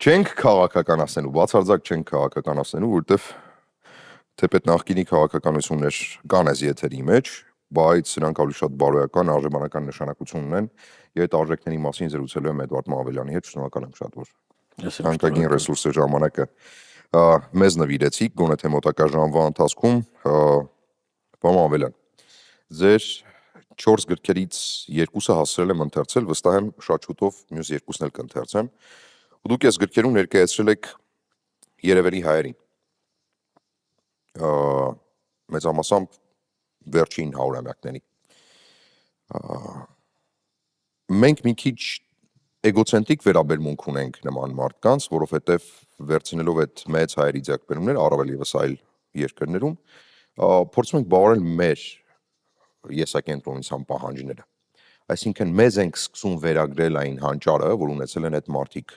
Չենք քաղաքականացնելու, բացարձակ չենք քաղաքականացնելու, որովհետև թեպետ նախկինի քաղաքականություններ կան այս եթերի մեջ, բայց սրանք ավելի շատ բարոյական, արժեբանական նշանակություն ունեն, եւ այդ արժեքների մասին զրուցելու եմ Էդվարդ Մավելյանի հետ, շնորհակալ եմ շատ, որ թանկագին ռեսուրսը ժամանակը մեզ նվիրեցիք, գոնե թե մոտակա ժամվա ընթացքում, պարոն Մավելյան, ձեր 4 գրքերից 2-ը հասցրել եմ ընթերցել, վստահ եմ շատ շուտով մյուս 2-ն էլ կընթերցեմ, ու դուք այս գրքերում ներկայացրել եք Երևելի հայերին, մեծամասամբ վերջին 100-ամյակների, մենք մի քիչ էգոցենտրիկ վերաբերմունք ունենք նման մարդկանց, որովհետև վերցնելով այդ մեծ հայերի ձեռքբերումները, առավել ևս այլ երկրներում, փորձում ենք բավարարել մեր եսակենտրոնության պահանջները, այսինքն մեզ ենք սկսում վերագրել այն հանճարը, որ ունեցել են այդ մարդիկ,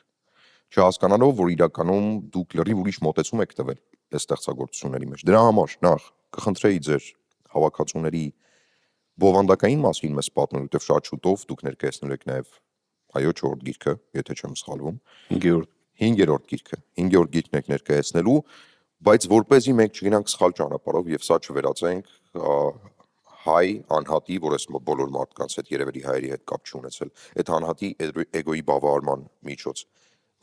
չհասկանալով, որ իրականում դուք լրիվ ուրիշ մոտեցում եք տվել այս ստեղծագործությունների մեջ, դրա համար նախ կխնդրեի ձեր հավաքածուների բովանդակային մասին մեզ պատմել, որտեղ շատ շուտով դուք ներկայացնել եք նաև այո 4-րդ գիրքը, եթե չեմ սխալվում, 5-րդ գիրքը, 5-րդ գիրքն եք ներկայացնելու, բայց որպեսզի մենք չգնանք սխալ ճանապարհով եւ սա չվերածենք հայ անհատի, որ այս բոլոր մարդկանց հետ Երևելի հայերի հետ կապ չունեցել, այդ անհատի էգոյի բավարարման միջոց,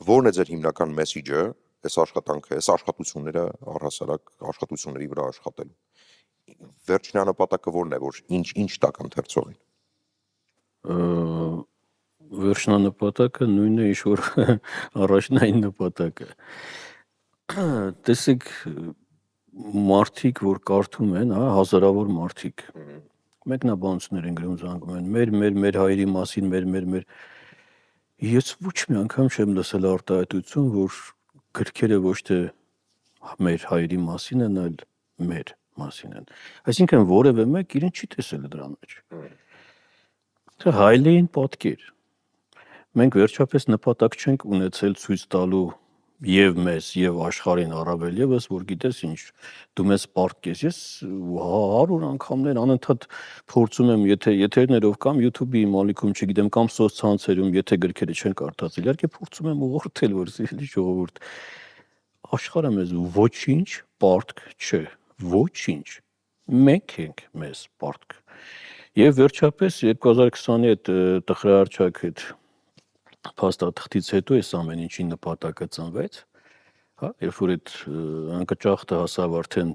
որն է ձեր հիմնական մեսիջը, այս աշխատանքը, այս աշխատությունները առհասարակ աշխատությունների վրա աշխատելու վերջնանպատակը որն է, որ ինչ տակ ընթերցողին։ Վերջնանպատակը նույնն է, ինչ որ առաջնային նպատակը։ Տեսեք, մարդիկ, որ կարդում են, հազարավոր մարդիկ, մեկնաբանություններ են գրում, զանգում են, մեր հայերի մասին, մեր ես ոչ մի անգամ չեմ լսել արտահայտություն, որ գրքերը ոչ թե մեր հայերի մասին են, այլ մեր մասին են։ Այսինքն որևէ մեկ իրեն չի տեսել դրա մեջ։ Դա հայլին պատկեր։ Մենք վերջապես նպատակ չենք ունեցել ցույց տալու եւ մեզ եւ աշխարհին առավել եւս, որ գիտես ինչ, դու մեզ պարտքես։ Ես 100 անգամներ անընդհատ փորձում եմ, եթե եթերներով կամ YouTube-ի մալիքում, չգիտեմ, կամ սոցցանցերում, եթե գրքերը չեն կարդացել, իհարկե փորձում եմ ուղղորդել, որ սիրելի ժողովուրդ, աշխարհը մեզ ոչինչ պարտք չէ, ոչինչ։ Մենք ենք մեզ պարտք։ Եվ վերջապես 2020-ի այդ տխրահարճակ այդ փաստաթղթից հետո այս ամեն ինչի նպատակը ծնվեց, երբ որ այդ անկճախտը հասավ արդեն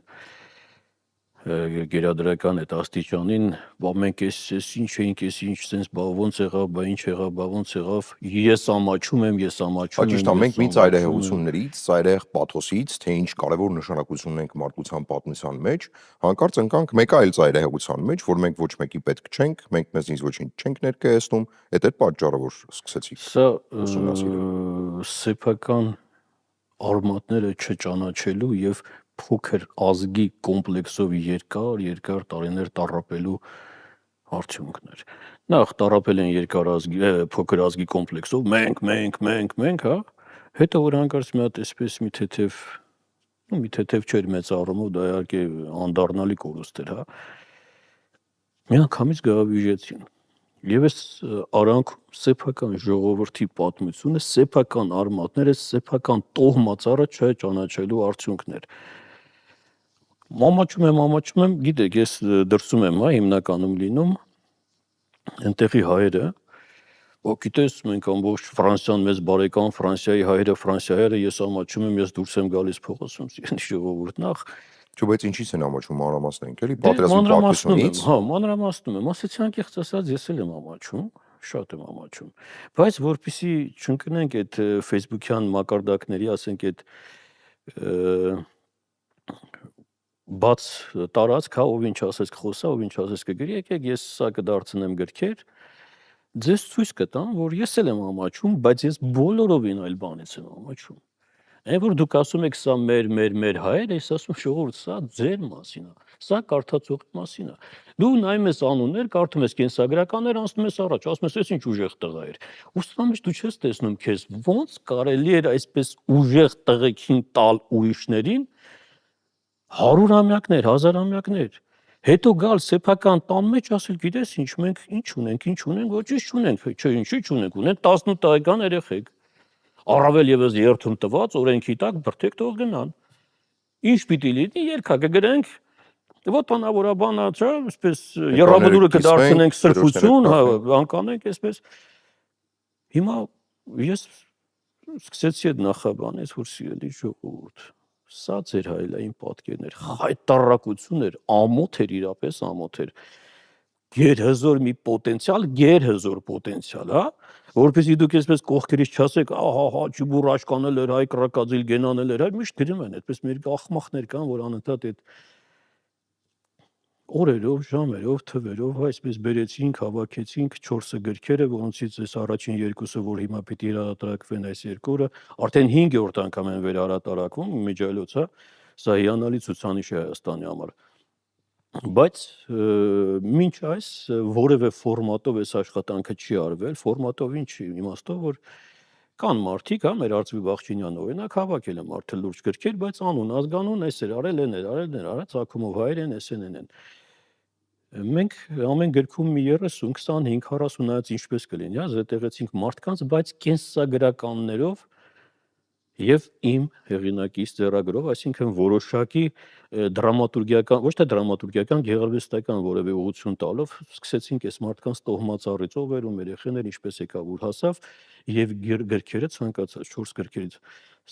գերադրական այդ աստիճանին, մենք էս ինչ էինք, էս ինչ sense, ոնց եղավ, ինչ եղավ, ոնց եղավ, ես ամաչում եմ։ Ճիշտ է, մենք մի ծայրահեղություններից, ծայրահեղ պաթոսից, թե ինչ կարևոր նշանակություն ունենք մարդկության պատմության մեջ, հանկարծ ընկանք մեկ այլ ծայրահեղության մեջ, որ մենք ոչ մեկի պետք չենք, մենք մեզնից ոչինչ չենք ներկայացնում, այդ է պատճառը, որ սկսեցիք ուսումնասիրել։ Սա սեփական արմատները չճանաչելու եւ փոքր ազգի կոմպլեքսով երկար տարիներ տառապելու արդյունքներ։ Նախ տառապել են փոքր ազգի կոմպլեքսով, մենք, հետո որ հանկարծ մի հատ էսպես մի թեթև չէր մեծ առումով, դա իհարկե անդառնալի կորուստ էր, մի անգամից գահավիժեցին։ Եվ այս արանքում սեփական ժողովրդի պատմությունը, սեփական արմատները, սեփական տոհմածառը չճանաչելու արդյունքներ։ Ամաչում եմ, գիտեք, ես դրսում եմ, հիմնականում լինում, այնտեղի հայերը, գիտես, մենք ամբողջ Ֆրանսիան մեզ բարեկամ, Ֆրանսիայի հայերը, ես ամաչում եմ, ես դուրս եմ գալիս փողոցում, ժողովուրդ նախ։ Չէ, բայց ինչի՞ց են ամաչում, մանրամասնենք էլի, պատերազմի պարտությունից։ Մանրամասնում եմ, ասեցի անկեղծ ասած, ես էլ եմ ամաչում, շատ եմ ամաչում, բայց որպեսզի չընկնենք այդ Facebook-յան մակարդակների, ասենք այդ բաց տարածք, ով ինչ ասես կխոսա, ով ինչ ասես կգրի, եկեք ես սա կդարձնեմ գրքեր, ձեզ ցույց կտամ, որ ես էլ եմ ամաչում, բայց ես բոլորովին այլ բանից եմ ամաչում։ Այն որ դուք ասում եք սա մեր հայեր, ես ասում ժողովուրդ, սա ձեր մասին է, սա կարդացողի մասին է։ Դու նայում ես անուններ, կարդում ես կենսագրականներ, անցնում ես առաջ, ասում ես, այս ինչ ուժեղ տղա էր։ Ու սա մեջ դու չես տեսնում քեզ ոնց կարելի էր այսպես ուժեղ տղեկին տալ ուրիշներին 100-ամյակներ, 1000-ամյակներ։ Հետո գալ սեփական տան մեջ ասել, գիտես ինչ, մենք ինչ ունենք, ոչինչ չունենք, չէ, ինչի չունենք, ունենք 18 տարեկան երեխեք։ Առավել եւս երթում տված օրենքի տակ բրդեք թող գնան։ Ինչ պիտի լինի, ելքա կգրենք, вот բանավորաբանա, չէ, այսպես երրաբլուրը կդարձնենք սրբություն, հա, անկանենք այսպես։ Հիմա ես սկսեցի այդ նախաբանից, որ սիրելի ժողովուրդ, սա ձեր հայլային պատկերներ, խայտարակություն էր, ամոթ էր, իրապես ամոթ էր, գերհզոր մի պոտենցիալ, հա, որպեսզի դուք այսպես կողքերից չասեք, ահա, ջբուր աշկանել էր, հայ կրակածիլ գենանել էր, միշտ գրում են, այդպես մեր աղմախներ կան, որ անընդհատ այդ օրերով, ժամերով, թվերով, այսպես բերեցինք, հավաքեցինք 4 գրքերը, որոնցից այս առաջին 2-ը, որ հիմա պիտի հրատարակվեն այս 2-ը, արդեն 5-րդ անգամ են վերհրատարակվում, միջայլոց, հա, սա հիանալի ցուցանիշ է Հայաստանի համար։ Բայց մինչ այս որևէ ֆորմատով այս աշխատանքը չի արվել, ֆորմատով ինչ իմաստով, որ կան մարդիկ, հա, մեր Արծվի Բախջինյանը օրինակ հավաքել է մարդը լուրջ գրքեր, բայց անուն, ազգանուն, այս էր արել, են էր արել, ցակումով հայր են, էսեն են։ Մենք ամեն գրքում մի 30, 25, 40 նայած ինչպես կլինի, հա, զետեղեցինք մարդկանց, բայց կենսագրականներով եւ իմ հեղինակից ձեռագրով, այսինքն որոշակի դրամատուրգիական, ոչ թե դրամատուրգիական, գեղարվեստական որևէ ուղղություն տալով, սկսեցինք այս մարդկանց տոհմածառից ով էր ու մեր երեխաներ ինչպես եկավ ուր հասավ եւ գրքերը ցանկացած 4 գրքերից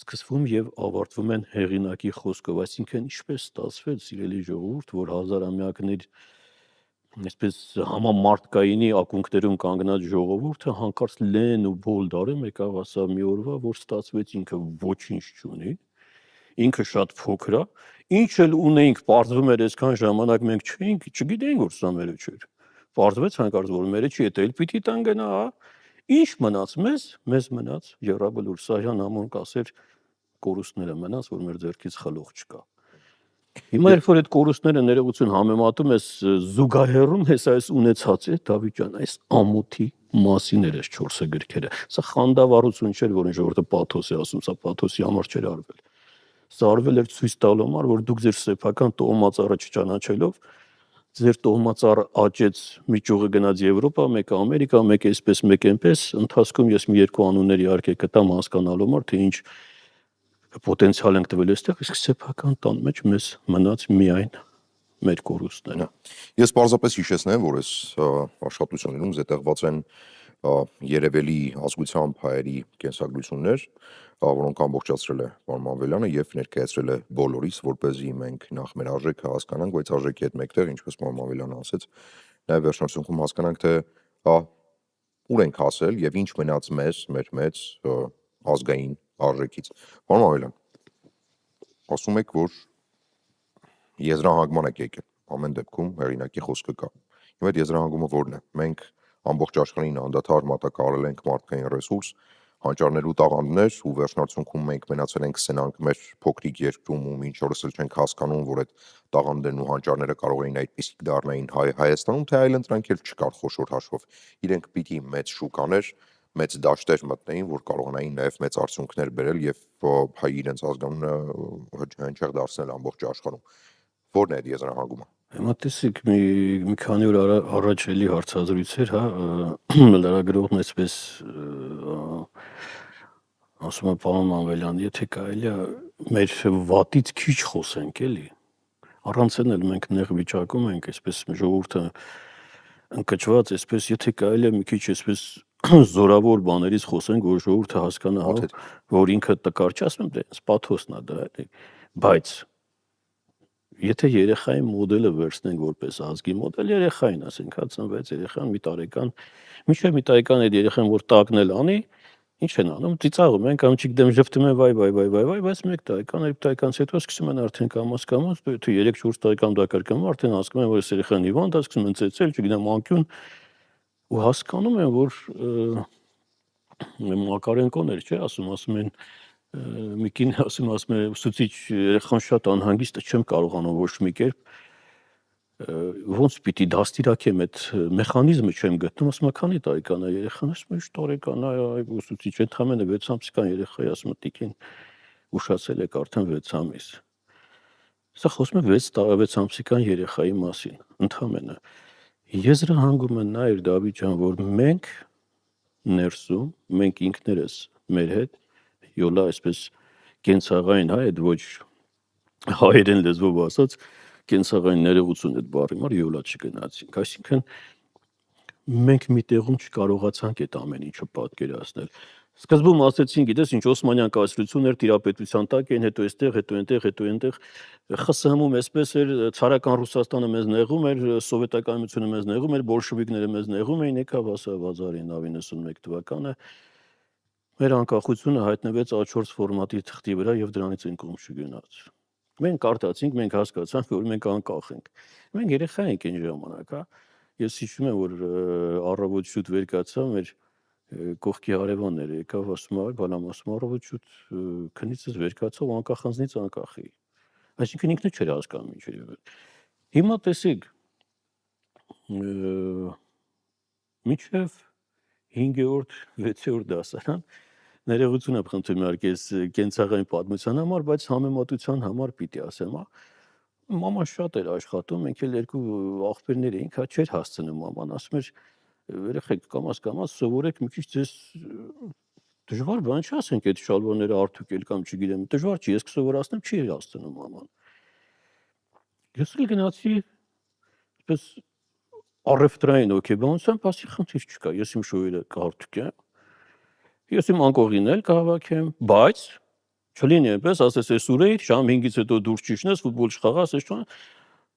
սկսվում եւ ավարտվում են հեղինակի խոսքով, այսինքն ինչպես ստացվել, սիրելի ժողովուրդ, որ հազարամյակներ այսպես համամարտկայինի ակունքներում կանգնած ժողովուրդը հանկարծ լեն ու բոլդարը եկավ ասա մի օրվա, որ ստացվեց ինքը ոչինչ չունի, ինքը շատ փոքր է, ինչ էլ ունեինք, պարզվում էր այսքան ժամանակ մենք չէինք, չգիտեինք որ սա մերը չէր։ Պարզվեց հանկարծ որ մերը չի, դա էլ պիտի տան գնա, հա։ Ինչ մնաց մեզ մնաց Եռաբլուր Սահյան ամոն կասեր կորուստները մնաց, որ մեր ձեռքից խլող չկա։ Հիմա երբ որ այդ կորուստները ներողություն համեմատում ես զուգահեռում ես այս ունեցածը Դավիթ ջան, այս ամոթի մասին էր այս 4 գրքերը։ Սա խանդավառություն չէր, որ ժողովուրդը պաթոս է ասում, սա պաթոսի համար չէր արվել։ Սա արվել էր ցույց տալու համար, որ դուք ձեր սեփական տոհմածառը չճանաչելով, ձեր տոհմածառը աճեց, մի ճյուղը գնաց Եվրոպա, մեկը Ամերիկա, մեկը այսպես, մեկը այնպես, ընթացքում ես մի 2 անուններ իհարկե կտամ հասկանալու համար, թե ինչ պոտենցիալ ենք տվել այստեղ, իսկ սեփական տան մեջ մեզ մնաց միայն մեր կորուստները։ Ես պարզապես հիշեցնեմ, որ այս աշխատություններում զետեղված են երևելի ազգությամբ հայերի կենսագրություններ, որոնք ամբողջացրել է պարոն Մանվելյանը եւ ներկայացրել է բոլորիս, որպեսզի մենք նախ մեր արժեքը հասկանանք, բայց արժեքի հետ մեկտեղ, ինչպես պարոն Մանվելյանը ասեց, նաեւ վերջնարդյունքում հասկանանք, թե ուր ենք հասել եւ ինչ մնաց մեզ, մեր մեծ ազգային արժեքից։ Պարոն Մանվելյան, ասում եք, որ եզրահանգման եք եկել, ամեն դեպքում հեղինակի խոսքը կա։ Հիմա այդ եզրահանգումը որն է։ Մենք ամբողջ աշխարհին անդադար մատակարարել ենք մարդկային ռեսուրս, հանճարներ ու տաղանդներ, ու վերջնարդյունքում մենք մնացել ենք սենանք մեր փոքրիկ երկրում ու մինչ օրս էլ չենք հասկանում, որ այդ տաղանդներն ու հանճարները կարող էին այդպիսիք դառնային Հայաստանում, թե այլ ընտրանք էլ չկար խոշոր հաշվով։ Իրենք պիտի մեծ շուկաներ, մեծ դաշտեր մտնեին, որ կարողանային նաև մեծ արդյունքներ բերել եւ հայ իրենց ազգանունը հնչեղ դարձնել ամբողջ աշխարհում։ Որն է այդ եզրահանգումը։ Հիմա տեսեք մի քանի օր առաջ էլի հարցազրույց էր, հա, լրագրողն այսպես ասում է պարոն Մանվելյան, եթե կարելի է մեր վատից քիչ խոսենք էլի, առանց էլ մենք նեղ վիճակում ենք, այսպես ժողովուրդը ընկճված, այսպես եթե կարելի է մի քիչ այսպես զորավոր բաներից խոսենք, որ ժողովուրդը հասկանա, հա, որ ինքը տկար չի, ասում եմ, դե պաթոսն է դա, բայց եթե երեխայի մոդելը վերցնենք որպես ազգի մոդել, երեխային ասենք, հա, ծնվեց երեխան մի տարեկան, մինչև մի տարեկան այդ երեխան որ տակնել անի, ինչ են անում, ծիծաղում են, կամ չգիտեմ ժպտում են վայ, բայց 1 տարեկան, 2 տարեկանից հետո սկսում են արդեն կամաց, թե 3-4 տարեկան դա կրկնում, արդեն հասկանում են, որ այս երեխան հիվանդ է, սկսում են ծեծել, չգիտեմ, անկյուն, ու հասկանում են, որ Մակարենկոներ, չէ, ասում են Միկին ասում է ուսուցիչ երեխան շատ անհանգիստ է, չեմ կարողանում ոչ մի կերպ ոնց պիտի դաստիարակեմ այդ մեխանիզմը չեմ գտնում, ասում է քանի տարեկան է երեխան, ասում է 4 տարեկան է, ուսուցիչ ընդամենը 6 ամսական երեխա է, ասում է տիկին ուշացել եք արդեն 6 ամիս։ Սա խոսում է 6 ամսական երեխայի մասին, ընդամենը։ Եզրահանգումը նա էր Դավիթ ջան, որ մենք ներսում, մենք ինքներս մեր հետ յոլա այսպես կենցաղային, հա, այդ ոչ հայերեն լեզվով ասած կենցաղային ներողություն այդ բառի մար յոլա չգնացինք, այսինքն մենք մի տեղում չկարողացանք այդ ամեն ինչը պատկերացնել։ Սկզբում ասեցին, գիտես, ինչ Օսմանյան կայսրությունն էր տիրապետության տակ էին, հետո այստեղ, հետո այնտեղ, հետո այնտեղ ԽՍՀՄ-ում այսպես էր, ցարական Ռուսաստանը մեզ նեղում էր, սովետական միությունը մեզ նեղում էր, բոլշևիկները մեզ նեղում էին, եկավ ասա 1991 թվականը մեր անկախությունը հայտնվեց A4 ֆորմատի թղթի վրա եւ դրանից են կողմ չգնաց։ Մենք կարդացինք, մենք հասկացանք, որ մենք անկախ ենք։ Մենք երեխա ենք այն ժամանակ, հա։ Ես հիշում եմ, որ առավոտ շուտ վեր կացա, մեր կողքի հարևանները եկավ ասում է, բանամ ասում առավոտ շուտ քնիցս վեր կացա ու անկախ անձնից անկախ էի։ Այսինքն ինքնը չէր հասկանում ինչ էր։ Հիմա տեսեք, մինչև 5-րդ, 6-րդ դասարան ներողություն եմ խնդրում իհարկե կենցաղային պատմության համար, բայց համեմատության համար պիտի ասեմ, հա։ Մաման շատ էր աշխատում, մենք էլ երկու աղբերներ էինք, հա չէր հասցնում մաման, ասում էր երեխեք կամաց սովորեք մի քիչ ձեզ դժվար բան չասենք այդ շալվարները արդյունքել կամ չգիտեմ, դժվար չի, ես կսովորացնեմ, չի հասցնում մաման։ Ես էլ գնացի այսպես առևտրային օքեբանությամբ, ասի խնդիր չկա, ես իմ շոուերը կարդուկեմ, ես իմ անկողին էլ կհավաքեմ, բայց չլինի այնպես, ասես այս ուրեի, շամ 5-ից հետո դուրս չիջնես, ֆուտբոլ չխաղաս,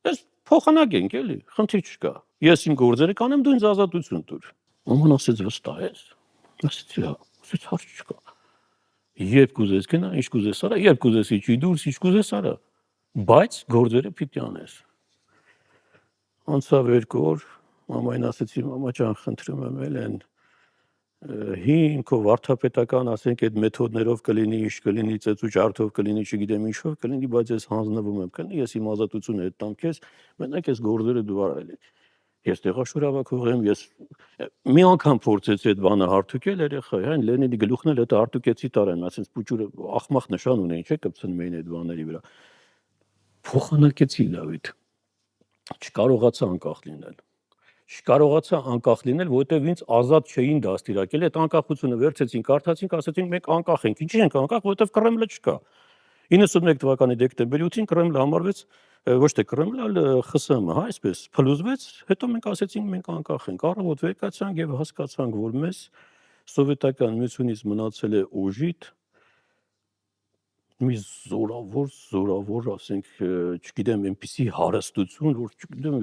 այս փոխանակ ենք էլի, խնդիր չկա։ Ես իմ գործերը կանեմ, դու ինձ ազատություն տուր։ Մաման ասեց վստահ ես։ Ասեցի հա, ասեց հարց չկա։ Երբ կուզես գնա, ինչ կուզես արա, երբ կուզես իջի դուրս, ինչ կուզես արա, բայց գործերը պիտի անես։ Անցավ 2 օր, մամային ասեցի, մամա ջան, խնդրում եմ ելեն հին քո վարդապետական, ասենք այդ մեթոդներով կլինի, ինչ կլինի, ծեծու ջարդով կլինի, չգիտեմ ինչով կլինի, բայց ես հանձնվում եմ, կլինի, ես իմ ազատությունը հետ տամ քեզ, մենակ ես գործերը դու արա էլի։ Ես տեղաշուր հավաքող եմ, ես մի անգամ փորձեցի այդ բանը հարթուկել երեխա, այն Լենինի գլուխն էլ դա հարթուկեցի տարան, ասենց փուճուրը ախմախ նշան ունեին, չէ՞, կպցնում էին այդ բաների վրա։ Փոխանակեցի Դավիթ։ Չկարողացա անկախ լինել։ Չկարողացա անկախ լինել, որովհետև ինձ ազատ չէին դաստիարակել, այդ անկախությունը վերցեցին, կարդացինք, ասեցին մենք անկախ ենք։ Ինչի ենք անկախ, որովհետև Կրեմլը չկա։ 91 թվականի դեկտեմբերի 8-ին Կրեմլը համարվեց, ոչ թե Կրեմլը, այլ ԽՍՀՄ, հա, այսպես փլուզվեց, հետո մենք ասեցինք մենք անկախ ենք։ Առավոտ վեր կացանք եւ հասկացանք, որ մեզ սովետական միությունից մնացել է օժիտ մի զորավոր, ասենք, չգիտեմ, այնպիսի հարստություն, որ չգիտեմ,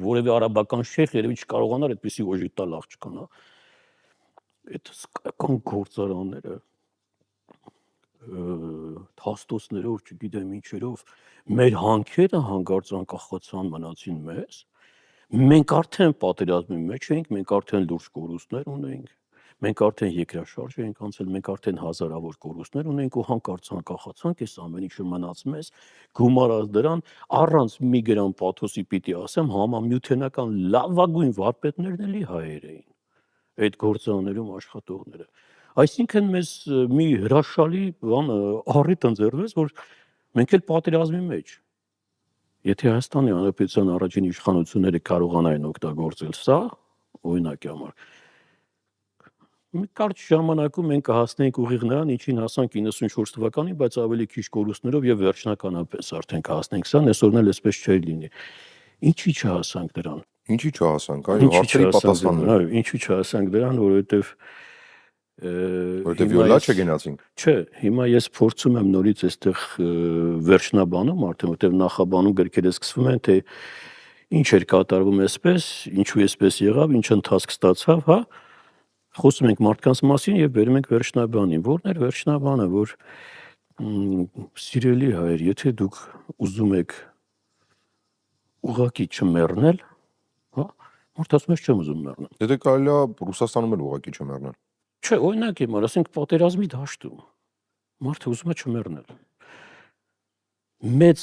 որևէ արաբական շեխ երևի չկարողանար այդպիսի օժիտ տալ աղջկան, հա։ Այդ հսկայական գործարանները թաստոսներով, չգիտեմ ինչերով, մեր հանքերը հանկարծ անկախացան մնացին մեզ։ Մենք արդեն պատերազմի մեջ էինք, մենք արդեն լուրջ կորուստներ ունեինք, մենք արդեն երկրաշարժ էինք անցել, մենք արդեն հազարավոր կորուստներ ունեինք ու հանկարծ անկախացանք, այս ամեն ինչը մնաց մեզ, գումարած դրան, առանց մի գրամ պաթոսի պիտի ասեմ, համամիութենական լավագույն վարպետներն էլի հայեր էին, այդ գործարաններում աշխատողները։ Այսինքն մեզ մի հրաշալի բան առիթ ընձեռվեց, որ մենք էլ պատերազմի մեջ։ Եթե Հայաստանի Հանրապետության առաջին իշխանությունները կարողանային օգտագործել սա, օրինակի համար, մի կարճ ժամանակում մենք կհասնեինք ուղիղ նրան, ինչին հասանք 94 թվականին, բայց ավելի քիչ կորուստներով եւ վերջնականապես արդեն կհասնենք սան, այսօրն էլ այսպես չէր լինի։ Ինչի չհասանք դրան։ Ինչի չհասանք, այո, հարցերի պատասխանն է։ Այո, ինչի չհասանք դրան, որովհետեւ յոլա չգնացինք։ Չէ, հիմա ես փորձում եմ նորից այստեղ վերջնաբանում, արդեն որտեղ նախաբանում գրքերը սկսվում են, թե ինչ էր կատարվում այսպես, ինչու այսպես եղավ, ինչ ընթացք ստացավ, հա։ Խոսում ենք մարդկանց մասին եւ բերում ենք վերջնաբանին։ Որն էր վերջնաբանը, որ սիրելի հայր, եթե դուք ուզում եք ուղակի չմեռնել, հա, մարդը ասում է չեմ ուզում մեռնել։ Դե կարելի է Ռուսաստանում էլ ուղղակի չմեռնել։ Չէ, օրինակ եմ, ասենք պատերազմի դաշտում մարդը ուզում է չմեռնել։ Մեծ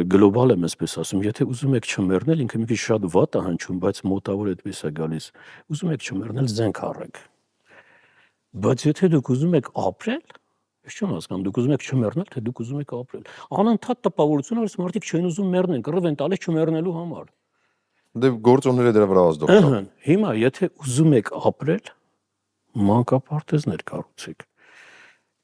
գլոբալ եմ այսպես ասում, եթե ուզում եք չմեռնել, ինքը մի քիչ շատ վատ է հնչում, բայց մոտավոր այդպես է գալիս։ Ուզում եք չմեռնել, զենք առեք։ Բայց եթե դուք ուզում եք ապրել, ես չեմ հասկանում, դուք ուզում եք չմեռնել, թե դուք ուզում եք ապրել։ Անընդհատ տպավորություն է, որ մարդիկ չեն ուզում մեռնել, կռիվ են տալիս չմեռնելու համար։ Դե գործոնները դրա վրա ազդող չկա։ Հիմա եթե ուզում եք ապրել, մանկապարտեզներ կառուցեք։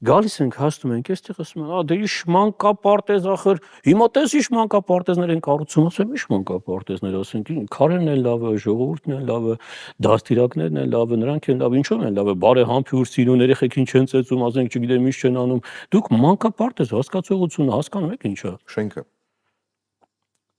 Գալիս ենք հասնում ենք այստեղ ասում են, դե իշ մանկապարտեզ ախր, հիմա տես իշ մանկապարտեզներ են կառուցում, ասեմ իշ մանկապարտեզներ, ասենք քարերն են լավը, ժողովուրդն են լավը, դաստիարակներն են լավը, նրանք են լավ, ինչով են լավը, բարեհամբույր սիրուն երեխեքին չեն ծեծում, ասենք չգիտեմ ինչ չեն անում, դուք մանկապարտեզ հասկացողությունը հասկանում եք ինչա։ Շենքը։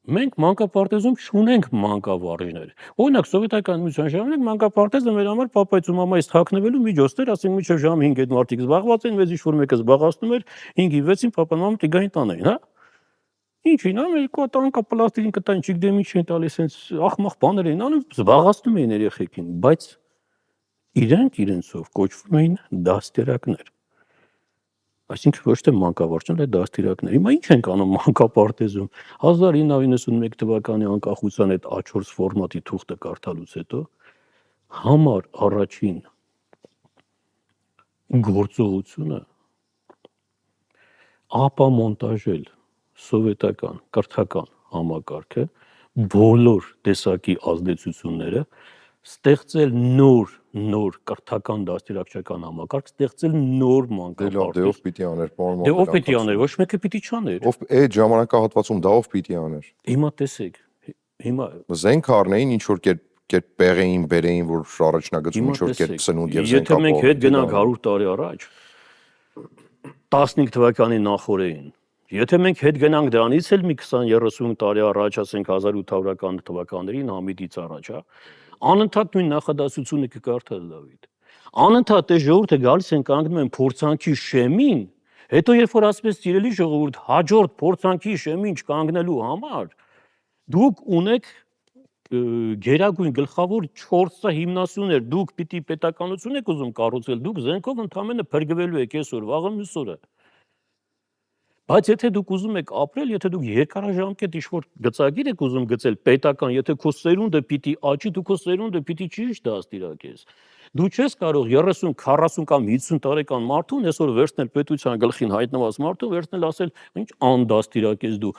Մենք մանկապարտեզում չունենք մանկավարժներ։ Օրինակ սովետական միության ժամանակ մանկապարտեզը մեր համար պապայց ու մամայից թաքնվելու միջոցներ, ասենք մինչև ժամ 5 այդ մարդիկ զբաղված են, մեզ ինչ-որ մեկը զբաղացնում էր 5-ի 6-ին պապան մաման տիգային տանային, հա։ Ինչին, հա, երկու հատ անկա պլաստիկին կտային, չգիտեմ ինչ են տալիս, հենց ախմախ բաներ էին անում, զբաղացնում էին երեխեքին, բայց իրենք իրենցով կոչվում էին դաստիարակներ։ Այսինքն ոչ թե մանկավարժներ, այլ դաստիարակներ։ Հիմա ինչ ենք անում մանկապարտեզում։ 1991 թվականի անկախության այդ A4 ֆորմատի թուղթը կարդալուց հետո համար առաջին գործողությունը ապամոնտաժել սովետական կրթական համակարգը, բոլոր տեսակի ազդեցությունները, ստեղծել նոր կրթական դաստիարակչական համակարգ, ստեղծել նոր Դե մանկապարտեզ։ ով պիտի աներ, պարոն Դե ով պիտի աներ, ոչ մեկը պիտի չաներ։ Ով այդ ժամանակահատվածում դա ով պիտի աներ։ Հիմա տեսեք, հիմա Զենք առնեին, ինչ որ կերպ պեղեին, բերեին, որ առաջնագծում ինչ որ կերպ սնունդ եւ զենք եթե մենք հետ գնանք 100 տարի առաջ 15 թվականի նախորդին, եթե մենք հետ գնանք դրանից էլ մի 20-30 տարի առաջ, ասենք 1800-ական թվականներին Համիդից առաջ, հա, անընդհատ նույն նախադասությունը կկարդալ Դավիթ։ Անընդհատ այս ժողովուրդը գալիս են կանգնում են փորձանքի շեմին, հետո երբ որ ասպես սիրելի ժողովուրդ հաջորդ փորձանքի շեմին չկանգնելու համար դուք ունեք գերագույն գլխավոր 4 հիմնասյուներ, դուք պիտի պետականություն եք ուզում կառուցել, դուք զենքով ընդամենը փրկվելու եք այսօր, վաղը մյուս օրը։ Բայց եթե դուք ուզում եք ապրել, եթե դուք երկարաժամկետ ինչ-որ գծագիր եք ուզում գծել պետական, եթե քո սերունդը պիտի աճի, դու քո սերունդը պիտի ճիշտ դաստիարակես։ Դու չես կարող 30, 40 կամ 50 տարեկան մարդուն այսօր վերցնել պետության գլխին հայտնված մարդու, վերցնել ասել, ինչ անդաստիարակես դու։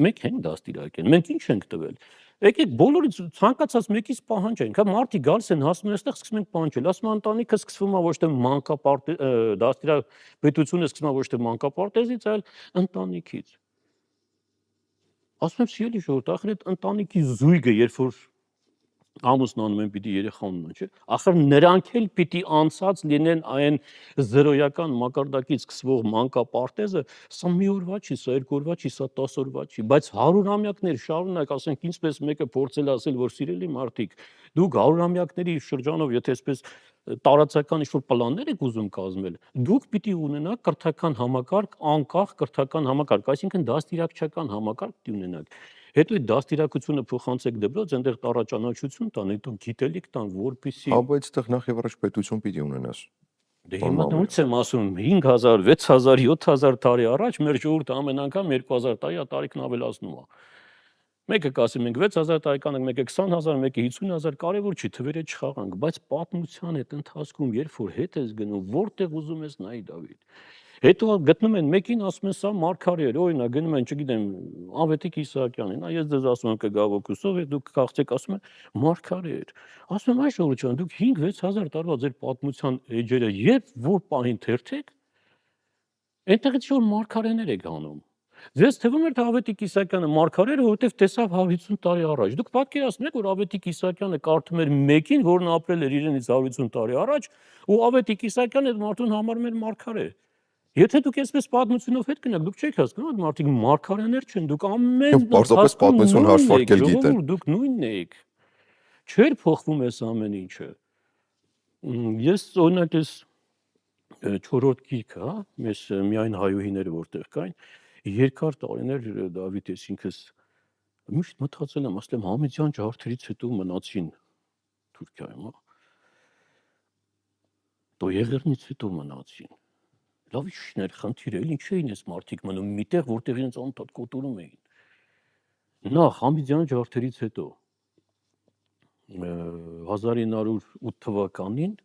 Մենք ենք դաստիարակել, մենք ինչ ենք տվել։ Եկեք բոլորից ցանկացած մեկից պահանջենք, հա մարդիկ գալիս են հասնում են այստեղ սկսում են պահանջել, ասում են ընտանիքը սկսվում է ոչ թե մանկապարտեզ դաստիարակությունը սկսվում է ոչ թե մանկապարտեզից, այլ ընտանիքից։ Ասում եմ սիրելի ժողովուրդ, ախր այդ ընտանիքի զույգը երբ որ ամուսնանում են պիտի երեխա ունենան, չէ՞։ Ախր նրանք էլ պիտի անցած լինեն այն զրոյական մակարդակից սկսվող մանկապարտեզը, սա մի օրվա չի, սա 2 օրվա չի, սա 10 օրվա չի, բայց 100-ամյակներ շարունակ, ասենք ինչպես մեկը փորձել ասել, որ սիրելի մարդիկ, դուք 100-ամյակների շրջանով, եթե այսպես տարածական ինչ-որ պլաններ եք ուզում կազմել, դուք պիտի ունենաք կրթական համակարգ, անկախ կրթական համակարգ, այսինքն դաստիարակչական համակարգ պիտի ունենաք։ Հետո այդ դաստիարակությունը փոխանցեք դպրոց, այնտեղ տարաճանաչություն տան, հետո գիտելիք տան, որպեսզի Հա, բայց այդտեղ նախ եւ առաջ պետություն պիտի ունենաս։ Դե հիմա ո՞նց եմ ասում 5000, 6000, 7000 տարի առաջ մեր ժողովուրդը ամեն անգամ 2000 տարի տարիքն ավելացնում է։ Մեկը կասի մենք 6000 տարեկան ենք, մեկը 20000, մեկը 50000, կարևոր չի, թվերը չխաղանք, բայց պատմության այդ ընթացքում երբ որ հետ ես գնում, որտեղ ուզում ես նայի Դավիթ։ Հետո գտնում են մեկին ասում են սա մարգարե էր, օրինակ գնում են, չգիտեմ, Ավետիք Իսահակյանին, նա ես ձեզ ասում եմ կգա ոգուսով, դուք քաղցեք ասում են մարգարե էր։ Ասում եմ այ ժողովուրդ, դուք 5-6000 տարվա ձեր պատմության էջերը երբ որ պահին թերթեք, այնտեղից որ մարգարեներ եք անում։ Ձեզ թվում էր թե Ավետիք Իսահակյանը մարգարե էր, որովհետև տեսավ 150 տարի առաջ։ Դուք պատկերացնում եք, որ Ավետիք Իսահակյանը կարդում էր մեկին, որն ապրել էր իրենից 150 տարի առաջ, ու Ավետիք Իսահակյանը այդ մարդուն համարում էր մարգարե։ Եթե դուք այսպես պատմությունով հետ գնաք, դուք չեք հասկանում, այդ մարդիկ մարգարեներ չեն, դուք ամեն Պարզապես պատմություն հաշվարկել գիտեն։ Դուք նույնն եք։ Չէր փոխվում էս ամեն ինչը։ Ես օրինակ ես 4-րդ գիրքը, հա, մեզ միայն հայուհիները որտեղ կային, երկար տարիներ Դավիթ ես ինքս միշտ մտածել եմ, ասել եմ Համիդյան ջարդերից հետո մնացին Թուրքիայում, հա։ Տոյեղերնից հետո մնացին։ Լավ իշխներ, խնդիր էլ ինչ էին այս մարդիկ մնում միտեղ, որտեղ իրենց անընդհատ կոտորում էին։ Նախ Համիդյան ջարդերից հետո 1908 թվականին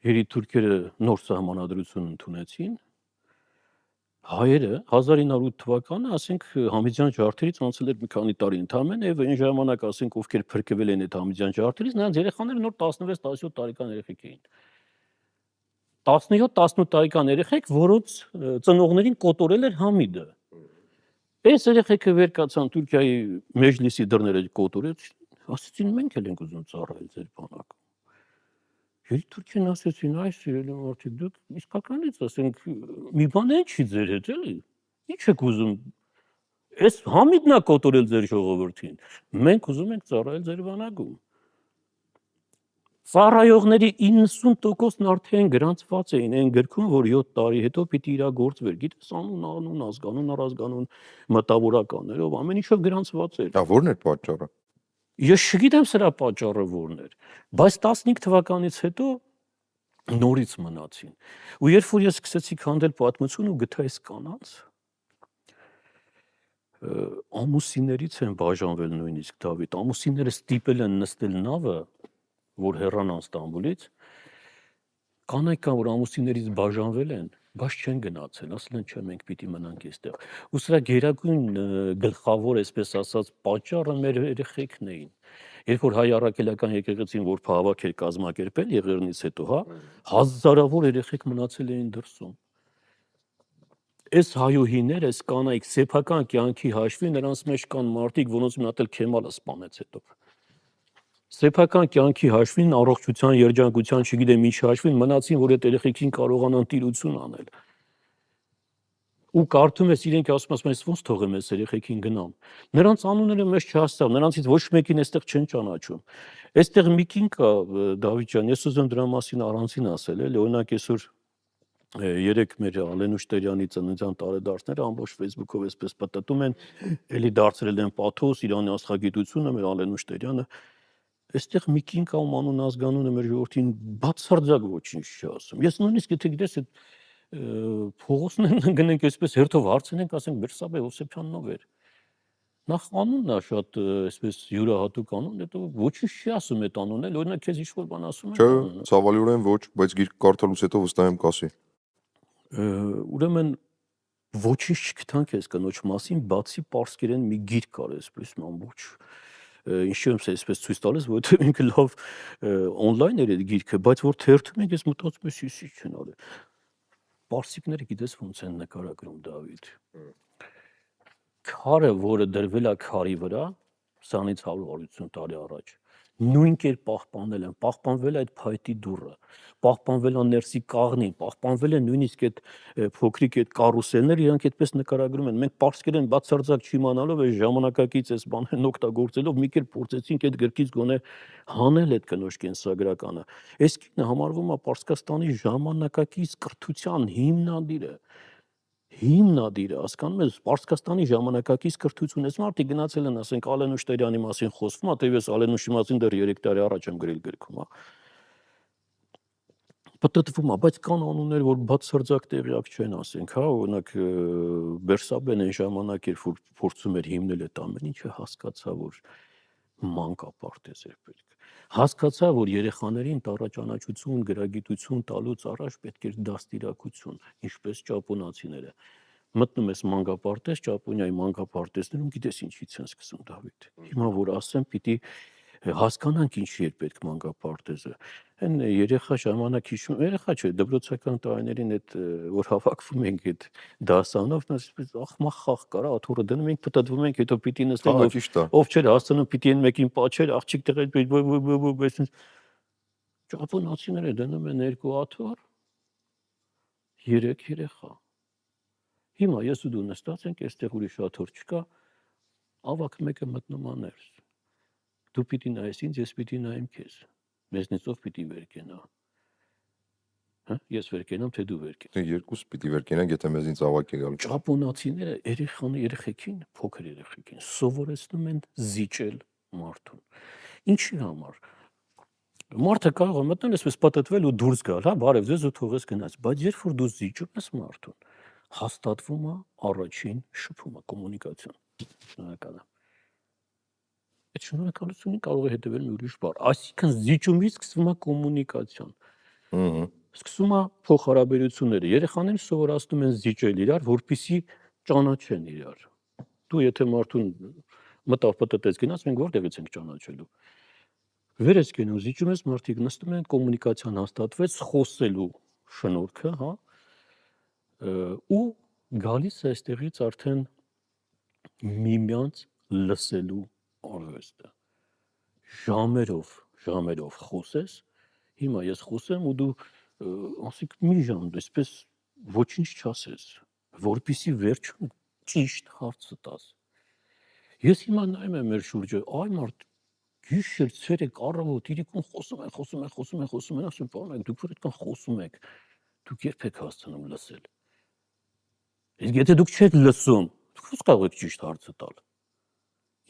հերիթուրքերը նոր սահմանադրություն ընդունեցին։ Հայերը 1908 թվականը, ասենք Համիդյան ջարդերից անցել էր մի քանի տարի ընդամենը, եւ այն ժամանակ ասենք ովքեր փրկվել են այդ Համիդյան ջարդերից, նրանց երեխաները նոր 16-17 տարեկան երեխեք էին։ 17-18 տարեկան երեխեք, որոնց ծնողներին կոտորել էր Համիդը։ Այս երեխեքը վեր կացան Թուրքիայի մեջլիսի դռները կոտորեց, ասեցին մենք էլ ենք ուզում ծառայել ձեր բանակում։ Երբ Թուրքիան ասեցին, այ սիրելի մարդիկ, դուք իսկականից ասենք մի բան են չի ձեր հետ էլի։ Ինչ եք ուզում։ Այս Համիդն է կոտորել ձեր ժողովրդին։ Մենք ուզում ենք ծառայել ձեր բանակում։ Ծառայողների 90%-ն արդեն գրանցված էին այն գրքում, որ 7 տարի հետո պիտի իրագործվեր։ Գիտես անուն, ազգանուն, առազգանուն մտավորականներով ամեն ինչով գրանցված էր։ Դա ո՞րն էր պատճառը։ Ես չգիտեմ սրա պատճառը ո՞րն էր, բայց 15 թվականից հետո նորից մնացին։ Ու երբ որ ես սկսեցի քանդել պատմություն ու գտա այս կանանց, ամուսիններից են բաժանվել նույնիսկ Դավիթ, ամուսինները ստիպել են նստել նավը, որ հեռանան Ստամբուլից, կանայք կան, որ ամուսիններից բաժանվել են, բայց չեն գնացել, ասել են չէ, մենք պիտի մնանք այստեղ։ Ու սրա գերագույն գլխավոր, այսպես ասած, պատճառը մեր երեխեքն էին։ Երբ որ հայ առաքելական եկեղեցին որ հավաք էր կազմակերպել Եղեռնից հետո, հա, հազարավոր երեխեք մնացել էին դրսում։ Այս հայուհիները, այս կանայք սեփական կյանքի հաշվի նրանց մեջ կան մարդիկ, որոնց մի հատ էլ Քեմալը սպանեց հետո։ Սեփական կյանքի հաշվին, առողջության, երջանկության, չգիտեմ ինչ հաշվին մնացին, որ այդ երեխեքին կարողանան տիրություն անել։ Ու կարդում ես իրենք ասում ես ոնց թողեմ այս երեխեքին գնամ։ Նրանց անունները մեզ չհասցավ, նրանցից ոչ մեկին այստեղ չեն ճանաչում։ Այստեղ մի կին կա, Դավիթ ջան, ես ուզում դրա մասին առանցին ասել, էլի, օրինակ այսօր երեք մեր Ալենուշ Տերյանի ծննդյան տարեդարձները ամբողջ Facebook-ով այսպես պատտում են, էլի դարձրել են պաթոս, Իրանի աստղագիտությունը, մեր Ալենուշ Տերյանը։ Այստեղ մի կին կա, ում անուն ազգանունը մեր ժողովրդին բացարձակ ոչինչ չի ասում։ Ես նույնիսկ եթե գիտես այդ փողոցներն գնենք այսպես հերթով հարցնենք, ասենք Բերսաբե Հովսեփյաննով էր։ Նախ անունն է շատ այսպես յուրահատուկ անուն, հետո ոչինչ չի ասում այդ անունն էլ, օրինակ քեզ ինչ-որ բան ասում են։ Չէ, ցավալիորեն ոչ, բայց գիրք կարդալուց հետո վստահ եմ կասի։ Ուրեմն ոչինչ չգտանք այս կնոջ մասին, բացի պարսկերեն մի գիրք կար այսպես ամբողջ։ Ինչու եմ այսպես ցույց տալիս, որովհետև ինքը լավ on-line էր այդ գիրքը, բայց որ թերթում ենք, ես մտածում եմ ինչ չեն արել։ Պարսիկները գիտես ոնց են նկարագրում Դավիթ։ Քարը, որը դրվել է քարի վրա, 20-ից 150 տարի առաջ, նույն կերպ պահպանել են, պահպանվել է այդ փայտի դուռը, պահպանվել է ներսի կաղնին, պահպանվել է նույնիսկ այդ փոքրիկ այդ կարուսելները, իրանք այդպես նկարագրում են։ Մենք պարսկերեն բացարձակ չիմանալով այս ժամանակակից այս բաներն օգտագործելով մի կերպ փորձեցինք այդ գրքից գոնե հանել այդ կնոջ կենսագրականը։ Այս կինը համարվում է Պարսկաստանի ժամանակակից կրթության հիմնադիրը, հասկանում ես, Պարսկաստանի ժամանակակից կրթություն, այս մարդիկ գնացել են, ասենք Ալենուշ Տերյանի մասին խոսվում է, թեև ես Ալենուշի մասին դեռ 3 տարի առաջ եմ գրել գրքում, հա։ Պատտվում է, բայց կան անուններ, որ բացարձակ տեղյակ չեն, ասենք, հա, օրինակ Բերսաբեն այն ժամանակ էր, որ փորձում էր հիմնել այդ ամեն ինչը, հասկացա, որ մանկապարտեզ էր պետք։ Հասկացա, որ երեխաներին տառաճանաչություն, գրագիտություն տալուց առաջ պետք էր դաստիարակություն, ինչպես ճապոնացիները։ Մտնում ես մանկապարտեզ, Ճապոնիայի մանկապարտեզներում գիտես ինչից են սկսում Դավիթ։ Հիմա որ ասեմ, պիտի հասկանանք ինչի էր պետք մանկապարտեզը։ Այն երեխա ժամանակ հիշում, երեխա չէ, դպրոցական տարիներին այդ որ հավաքվում ենք այդ դասանով, այսպես ախմախ խաղ կարա, աթոռը դնում ենք, պտտվում ենք, հետո պիտի նստենք, ով չէր հասցնում, պիտի այն մեկին պաչեր, աղջիկ տղա, ճապոնացիները դնում են 2 աթոռ, 3 երեխա։ Հիմա ես ու դու նստած ենք, այստեղ ուրիշ աթոռ չկա, ավակ մեկը մտնում է ներս։ Դու պիտի նայես ինձ, ես պիտի նայեմ քեզ։ Մեզնից ով պիտի վեր կենա։ Հա, ես վեր կենամ, թե դու վեր կենաս։ Երկուս պիտի վեր կենանք, եթե մեզնից ավակ է գալու։ Ճապոնացիները երեխեքին, փոքր երեխեքին սովորեցնում են զիջել մարդուն։ Ինչի համար։ Մարդը կարող է մտնել այսպես պատտվել ու դուրս գալ, հա, բարև ձեզ ու թողես գնաց, բայց երբ որ դու զիջում ես մարդուն, հաստատվում է առաջին շփումը, կոմունիկացիան։ Շնորհակալ եմ։ Այդ շնորհակալությունին կարող է հետևել մի ուրիշ բառ, այսինքն զիջումից սկսվում է կոմունիկացիան։ Սկսում է փոխհարաբերությունները։ Երեխաները սովորացնում են զիջել իրար, որպեսզի ճանաչեն իրար։ Դու եթե մարդուն մտավ պատտեց գնաց, մենք որտեղից ենք ճանաչելու։ Վեր ես գնում, զիջում ես, մարդիկ նստում են, կոմունիկացիան հաստատվեց, խոսելու շնորհքը, հա, ու գալիս է այստեղից արդեն միմյանց լսելու արվեստը։ Ժամերով խոսես, հիմա ես խոսեմ ու դու ասիկ մի ժամ, այսպես ոչինչ չասես, որպեսի վերջում ճիշտ հարցը տաս։ Ես հիմա նայում եմ մեր շուրջը, այ մարդ գիշեր, ցերեկ, առավոտ, իրիկուն խոսում են, ասում պարոնայք, դուք որ այդքան խոսում եք, դուք երբ եք հասցնում լսել։ Իսկ եթե դուք չեք լսում, դուք ո՞ց կարող եք ճիշտ հարցը տալ։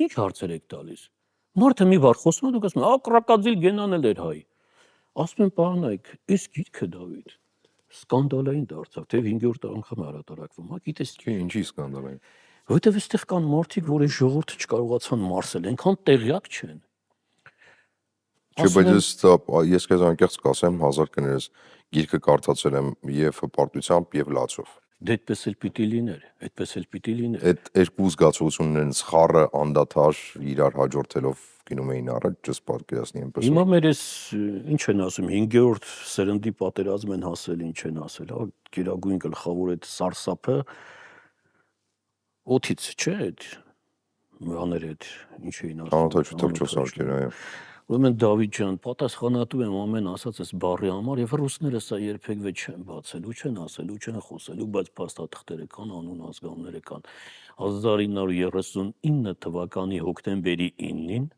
Ինչ հարցեր եք տալիս։ Մարդը մի բառ խոսում է, դուք ասում եք, կրակածիլ գենան էլ էր հայ։ Ասում են պարոնայք, այս գիրքը Դավիթ սկանդալային դարձավ, թե 5-րդ անգամ հրատարակվում, հա, գիտես Ինչի սկանդալային։ որովհետև այստեղ կան մարդիկ, որ այս ժողովուրդը չկարողացան մարսել, այնքան տեղյակ չեն։ Չէ, բայց ես քեզ անկեղծ կասեմ, 1000 կներես գիրքը կարդացել եմ եւ հպարտությամբ եւ լացով։ Դե այդպես էլ պիտի լիներ։ Այդ երկու զգացողություններն սխառը անդադար իրար հաջորդելով գնում էին առաջ, ճս պատկերացնի այնպես։ Հիմա մեր էս ինչ են ասում 5-րդ սերնդի պատերազմ են հասել, ինչ են ասել, հա, գերագույն գլխավոր այդ սարսափը օթից չէ, այդ բաները այդ ինչ էին ասում։ Անօթաչու թռչոսարկեր, այո։ Ուրեմն Դավիթ ջան, պատասխանատու եմ ամեն ասած այս բառի համար, եւ ռուսները սա երբեք չեն բացելու, չեն ասելու, չեն խոսելու, բայց փաստաթղթերը կան, անուն ազգանները կան։ 1939 թվականի հոկտեմբերի 9-ին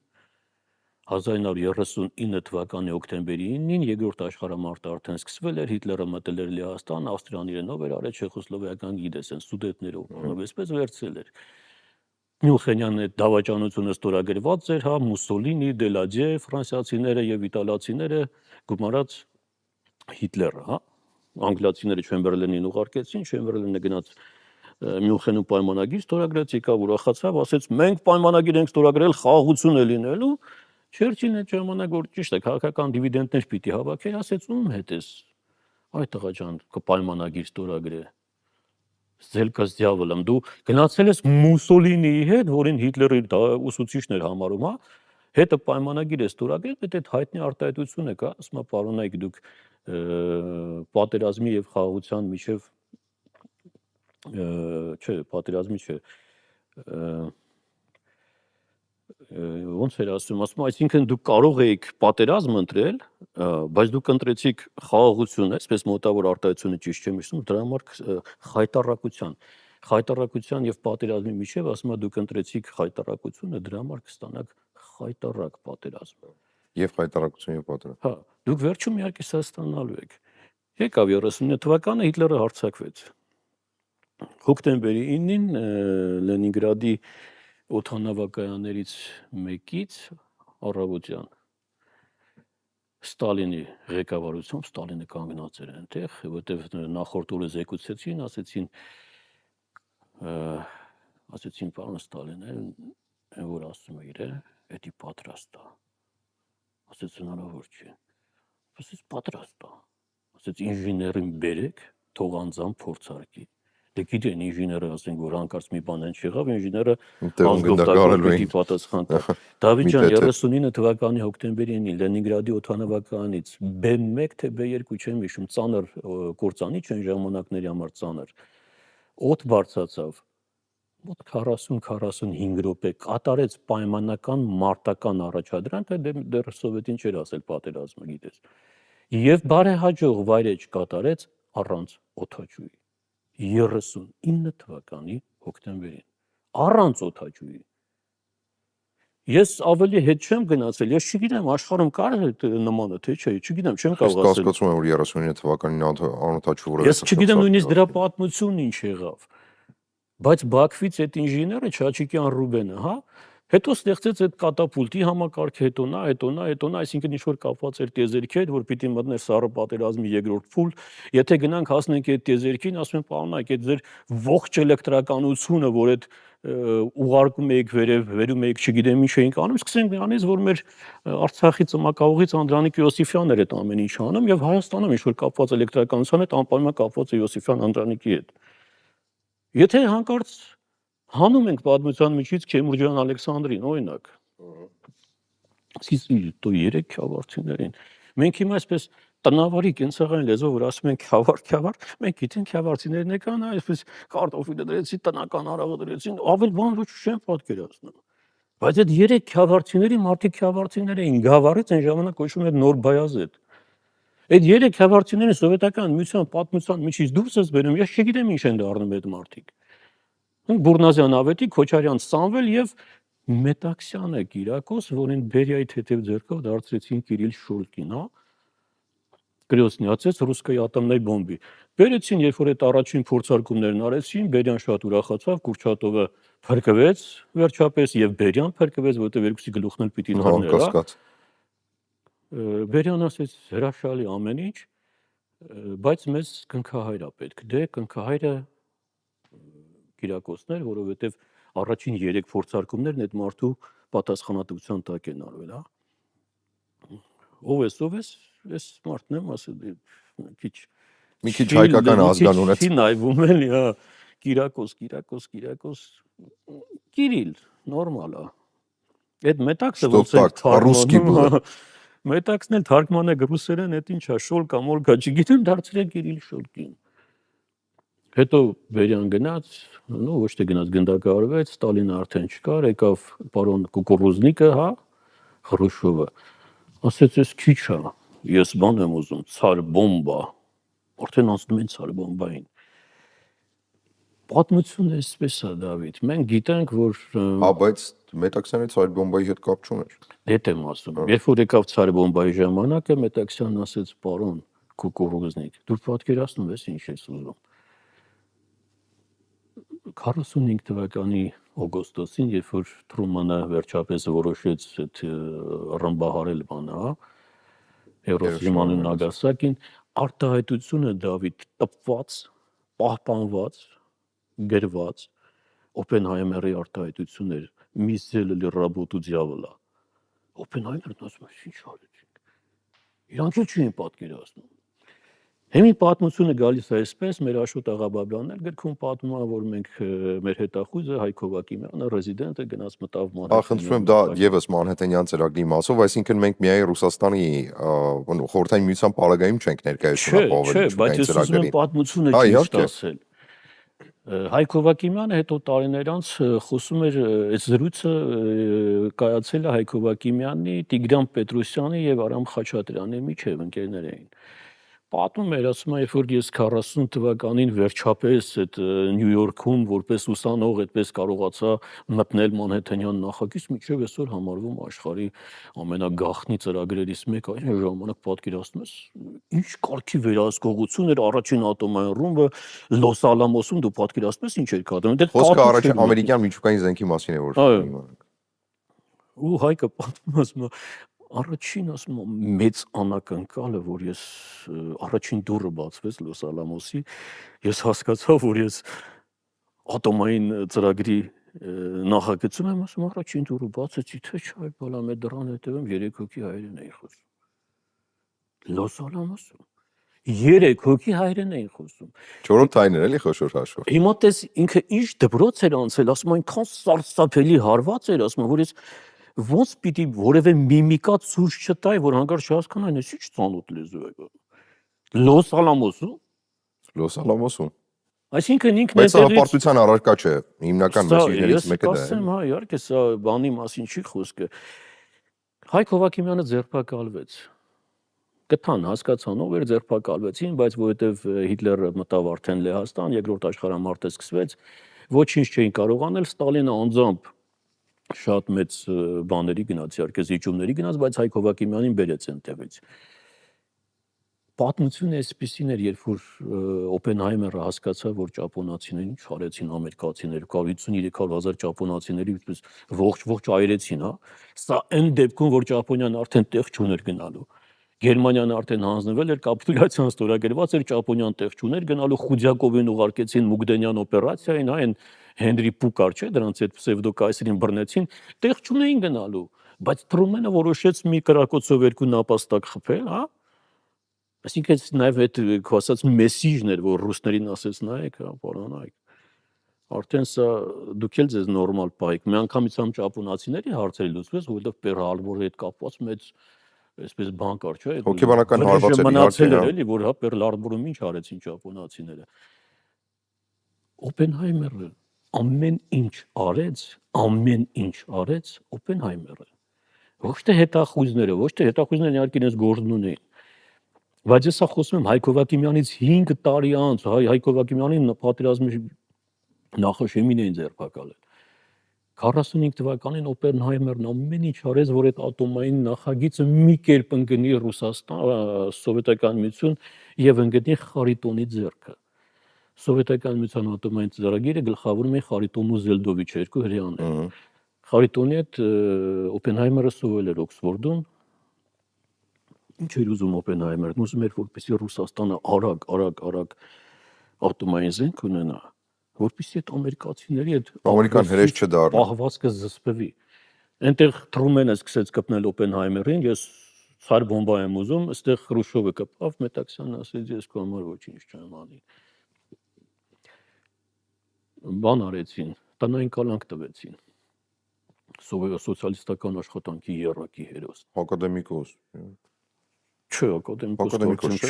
1939 թվականի հոկտեմբերի 9-ին երկրորդ աշխարհամարտը արդեն սկսվել էր, Հիտլերը մտել էր Լեհաստան, Ավստրիան իրենով էր արել, Չեխոսլովակիան գիտես, են սուդետներով, այսպես վերցել էր։ Մյուխենյանը դավաճանությունը ստորագրված էր, հա, Մուսոլինի, Դելադյե, ֆրանսիացիները եւ իտալացիները գումարած Հիտլերը, հա, անգլիացիները Չեմբերլենին ուղարկեցին, Չեմբերլենը գնաց Մյուխենում պայմանագիր ստորագրեց, եկավ ուրախացավ, ասեց մենք պայմանագիր ենք ստորագրել խաղաղություն է լինելու, Չերչիլն այդ ժամանակ որ ճիշտ է, քաղաքական դիվիդենդներ պիտի հավաքեր, ասեց ում հետ ես, այ տղա ջան, կպայմանագիր ստորագրե Զելկաս դյավոլամ, դու գնացել ես Մուսոլինիի հետ, որին Հիտլերը իր ուսուցիչն էր համարում, հա, հետը պայմանագիր է ստորագրել, այդ հայտնի արտահայտությունը կա, ասում է պարոնայք դուք պատերազմի եւ խաղաղության միջև չէ, պատերազմի չէ, ոնց էր ասում, այսինքն դուք կարող եք պատերազմ ընտրել, բայց դուք ընտրեցիք խաղաղությունը, այսպես մոտավոր արտահայտությունը ճիշտ չեմ հիշում, դրա համար խայտառակության եւ պատերազմի միջև ասում է դուք ընտրեցիք խայտառակությունը, դրա համար կստանաք խայտառակ պատերազմ։ Եվ խայտառակություն եւ պատերազմ։ Հա, դուք վերջում իհարկե սա ստանալու եք։ Եկավ 39 թվականը Հիտլերը հարձակվեց։ Հոկտեմբերի 9-ին Լենինգրադի օդանավակայաներից մեկից առավոտյան Ստալինի ղեկավարությամբ Ստալինը կանգնած էր այնտեղ, որտեղ նախորդ օրը զեկուցեցին, ասեցին պարոն Ստալինը, այն որ ասում է իրը, դա պատրաստ է։ Ասեց հնարավոր չէ։ Ասեց պատրաստ է։ Ասեց ինժեներին բերեք, թող անձամբ փորձարկի։ Դե գիտեն ինժեները ասենք որ հանկարծ մի բան են չեղավ, ինժեները ազգովտակի պատասխան տա։ Դավիթ ջան 39 թվականի հոկտեմբերի 9-ին Լենինգրադի օդանավականից B1 թե B2 չեմ հիշում, ծանր կործանիչ են ժամանակների համար ծանր։ Օդ բարձրացավ։ Մոտ 40-45 րոպե կատարեց պայմանական մարտական առաջադրանքը, դեռ սովետին չէր ասել պատերազմը, գիտես։ Եվ բարեհաջող վայրեջ կատարեց առանց օդաչուի։ 39 թվականի հոկտեմբերին առանց օդաչուի։ Ես ավելի հետ չեմ գնացել, ես չգիտեմ աշխարհում կար է նմանը թե չէ, չգիտեմ, չեմ կարող ասել։ Կասկածում եմ որ 39 թվականին անօդաչու որևէ։ Ես չգիտեմ նույնիսկ դրա պատմությունն ինչ եղավ։ Բայց Բաքվից այդ ինժեները Չաչիկյան Ռուբենը, հա, հետո ստեղծեց այդ կատապուլտի համակարգը, հետո նա, այսինքն ինչ որ կապված էր տիեզերքի հետ, որ պիտի մտներ Սառը պատերազմի երկրորդ փուլ, եթե գնանք հասնենք այդ տիեզերքին, ասում են պարոնայք, այդ ձեր ողջ էլեկտրականությունը, որ այդ ուղարկում եք վերում եք, չգիտեմ ինչ էինք անում, սկսենք նրանից, որ մեր Արցախի ծմակահողից Անդրանիկ Յոսիֆյանն էր այդ ամեն ինչ անում եւ Հայաստանում ինչ որ կապված էլեկտրականության հետ անպայման կապված է Յոսիֆյան Անդրանիկի հետ։ Եթե հանկարծ հանում ենք պատմության միջից Քեմուրջյան Ալեքսանդրին, օրինակ, իսկ 3 քավարցիներին, մենք հիմա այսպես տնավարի կենցաղային լեզվով որ ասում են քյավար, մենք գիտենք քյավարցիներն եկան, այսպես կարտոֆիլը դրեցին, տնական արաղը դրեցին, ավել բան ոչ չեն պատկերացնում։ Բայց այդ երեք քյավարցիների մարդիկ քյավարցիներ էին, գավառից այն ժամանակ կոչվում էր Նոր Բայազեդ։ Այդ երեք քյավարցիները սովետական միության պատմության միջից դուրս ես բերում, ես չգիտեմ ինչ են դառնում այդ մարդիկ։ Բուրնազյան Ավետի, Քոչարյան Սամվել եւ Մետաքսյանը Կիրակոս, որին Բերիայի թեթև ձեռքով դարձրեցին Կիրիլ Շուլկին, հա։ Գրյոսնիացեց ռուսկայի ատոմնայի բոմբի։ Բերեցին, երբ որ այդ առաջին փորձարկումներն արեցին, Բերյան շատ ուրախացավ, Կուրչատովը փրկվեց վերջապես եւ Բերյան փրկվեց, որովհետեւ երկուսի գլուխն էլ պիտի նորներ, հա։ Կասկած։ Բերյան ասեց հրաշալի ամեն ինչ, բայց մեզ կնքահայր է պետք։ Դե կնքահայրը Կիրակոսներ, որովհետեւ առաջին 3 փորձարկումներն այդ մարդու պատասխանատվության տակ են արվել, հա։ Ով ես, ես մարդն եմ ասել, մի քիչ հայկական ազգան ունեց։ Չի նայվում էլի, հա, Կիրակոս, Կիրիլ, նորմալ է։ Այդ մետաքսը ոնց է թարգմանում, մետաքսն էլ թարգմանել է ռուսերեն, այդ ինչ է, շոլկա, մոլկա, չգիտեմ, դարձրել Կիրիլ Շոլկին։ Հետո Բերյան գնաց, նո ոչ թե գնաց, գնդակահարվեց, Ստալինը արդեն չկար, եկավ պարոն Կուկուռուզնիկը, հա, Խրուշովը, ասեց ես քիչ է, ես բան եմ ուզում, ցար բոմբա, արդեն անցնում են ցար բոմբային։ Պատմությունը էսպես է, Դավիթ, մենք գիտենք, որ բայց Մետաքսյանի ցար բոմբայի հետ կապ չուներ։ Հետ եմ ասում, երբ որ եկավ ցար բոմբայի ժամանակը, Մետաքսյանն ասեց, պարոն Կուկուռուզնիկ, դու պատկերացնում ես ինչ ես ուզում։ 45 թվականի օգոստոսին, երբ որ Թրումանը վերջապես որոշեց այդ ռմբահարել բանը, հա, Հիրոսիման ու Նագասակին, արտահայտությունը Դավիթ տպված, պահպանված, գրված, Օպենհայմերի արտահայտություն էր, Միսելը ռաբոտու դիավոլա։ Օպենհայմերն ասում է, ինչ արեցինք։ Իրանք էլ չեն պատկերացնում։ Հիմի պատմությունը գալիս է այսպես, մեր Աշոտ Աղաբաբյանն էլ գրքում պատմում է, որ մենք մեր հետախույզը Հայկ Հովհակիմյանը ռեզիդենտը գնաց մտավ Մանհեթենյան։ Խնդրում եմ, դա եւս Մանհեթենյան ծրագրի մասով, այսինքն մենք միայն Ռուսաստանի խորհրդային միության պարագայում չենք ներկայացնում ապահովել։ Չէ, բայց ես ուզում եմ պատմությունը ճիշտ ասել։ Հայկ Հովհակիմյանը հետո տարիներ անց խոսում էր, այս զրույցը կայացել է Հայկ Հովհակիմյանի, Տիգրան Պետրոսյանի եւ Արամ Խաչատրյանի միջեւ ընկերներ էին։ Պատմում էր, ասում է, երբ որ ես 40 թվականին վերջապես այդ Նյու Յորքում որպես ուսանող այդպես կարողացա մտնել Մանհեթենյան նախագիծ, միջև այսօր համարվում աշխարհի ամենագաղտնի ծրագրերից մեկը, այն ժամանակ պատկերացնում ես, ինչ կարգի վերահսկողություն էր առաջին ատոմային ռումբը Լոս Ալամոսում, դու պատկերացնում ես ինչ էր կատարվում։ Դա խոսքը առաջին ամերիկյան միջուկային զենքի մասին է, որ իմանանք։ Ու Հայկը պատմում ասում առաջին ասում մեծ անակնկալը, որ ես առաջին դուռը բացվեց Լոս Ալամոսի, ես հասկացա, որ ես ատոմային ծրագրի նախագծում եմ, ասում առաջին դուռը բացեցի, թե չէ, բալամ է դրան հետևում 3 հոգի հայերեն էին խոսում։ Լոս Ալամոսում 3 հոգի հայերեն էին խոսում։ 4 հայներ էլի խոշոր հաշվով։ Հիմա տես ինքը ինչ դպրոց էր անցել, ասում այնքան սարսափելի հարված էր, ասում որ ես ոնց պիտի որևէ միմիկա ցույց չտայի, որ հանկարծ չհասկանան, ես ինչ ծանոթ լեզու է։ Լոս Ալամոսում։ Լոս Ալամոսում։ Այսինքն ինքն Բայց հաղորդության առարկա չէ, հիմնական մեսիջներից մեկը դա է։ Ես ասեմ, հա, իհարկե, սա բանի մասին չի խոսքը։ Հայկ Հովհակիմյանը ձերբակալվեց։ Գտան, հասկացան, ով էր ձերբակալվեցին, բայց որովհետև Հիտլերը մտավ արդեն Լեհաստան, երկրորդ աշխարհամարտը սկսվեց, ոչինչ չէին կարող անել, Ստալինը անձամբ շատ մեծ բաների գնաց, իհարկե զիջումների գնաց, բայց Հայկ Հովհակիմյանին բերեց այնտեղից։ Պատմությունը այսպեսին էր, երբ որ Օպենհայմերը հասկացավ, որ ճապոնացիներին ինչ արեցին ամերիկացիները, 53,000 ճապոնացիների ողջ այրեցին, հա։ Սա այն դեպքում, որ Ճապոնիան արդեն տեղ չուներ գնալու։ Գերմանիան արդեն հանձնվել էր, կապիտուլյացիան ստորագրված էր, Ճապոնիան տեղ չուներ գնալու, Խուդյակովին ուղարկեցին Մուգդենյան օպերացիային, այն Հենրի Պուկար չէ, դրանց այդ պսևդոկայսերին բռնեցին, տեղ չունեին գնալու, բայց Թրումենը որոշեց մի կրակոցով 2 նապաստակ խփել, հա։ Այսինքն նաև այդ քո ասած մեսիջն էր, որ ռուսներին ասեց նայեք, հա, պարանայք։ Արդեն սա դուք էլ ձեզ նորմալ պայեք։ Մի անգամից համ ճապոնացիների հարցերը լուծվեց, որովհետև Պերլ Հարբորի հետ կապված մեծ այսպես բան կար, չէ՞։ Հոգեբանական հարված էր, մնացել իհարկե, էր հա։ էլի, որ հա Պերլ Հարբորում ինչ արեցին ճապոնացիները։ Օպենհայմերը ամեն ինչ արեց Օպենհայմերը։ Ոչ թե հետախույզները իհարկե իրենց գործն ունեին։ Բայց ես սա խոսում եմ Հայկ Հովակիմյանից 5 տարի անց, Հայկ Հովակիմյանին պատերազմի նախաշեմին էին ձերբակալել։ 45 թվականին Օպենհայմերն ամեն ինչ արեց, որ այդ ատոմային նախագիծը մի կերպ ընկնի Ռուսաստան, Սովետական Միություն եւ ընկնի Խարիտոնի ձեռքը։ Սովետական Միության ատոմային ծրագիրը գլխավորում էին Խարիտոն ու Զելդովիչ, երկու հրեաներ։ Խարիտոնի հետ Օպենհայմերը սովորել էր Օքսֆորդում։ Ինչ էր ուզում Օպենհայմերն, ուզում էր որպեսզի Ռուսաստանը արագ ատոմային զենք ունենա, որպեսզի այդ ամերիկացիների հետ ամերիկան հրեշ չդառնա։ պահվածքը զսպվի։ Այնտեղ Թրումենը սկսեց կպնել Օպենհայմերին, ես ցար բոմբա եմ ուզում, այստեղ Խրուշչովը կպավ, Մետաքսյանն ասեց ես քո համար ոչինչ չեմ անի։ Բան արեցին, տնային կալանք տվեցին։ Սոցիալիստական աշխատանքի եռակի հերոս։ Ակադեմիկոս։ Չէ, ակադեմիկոս Ակադեմիկոս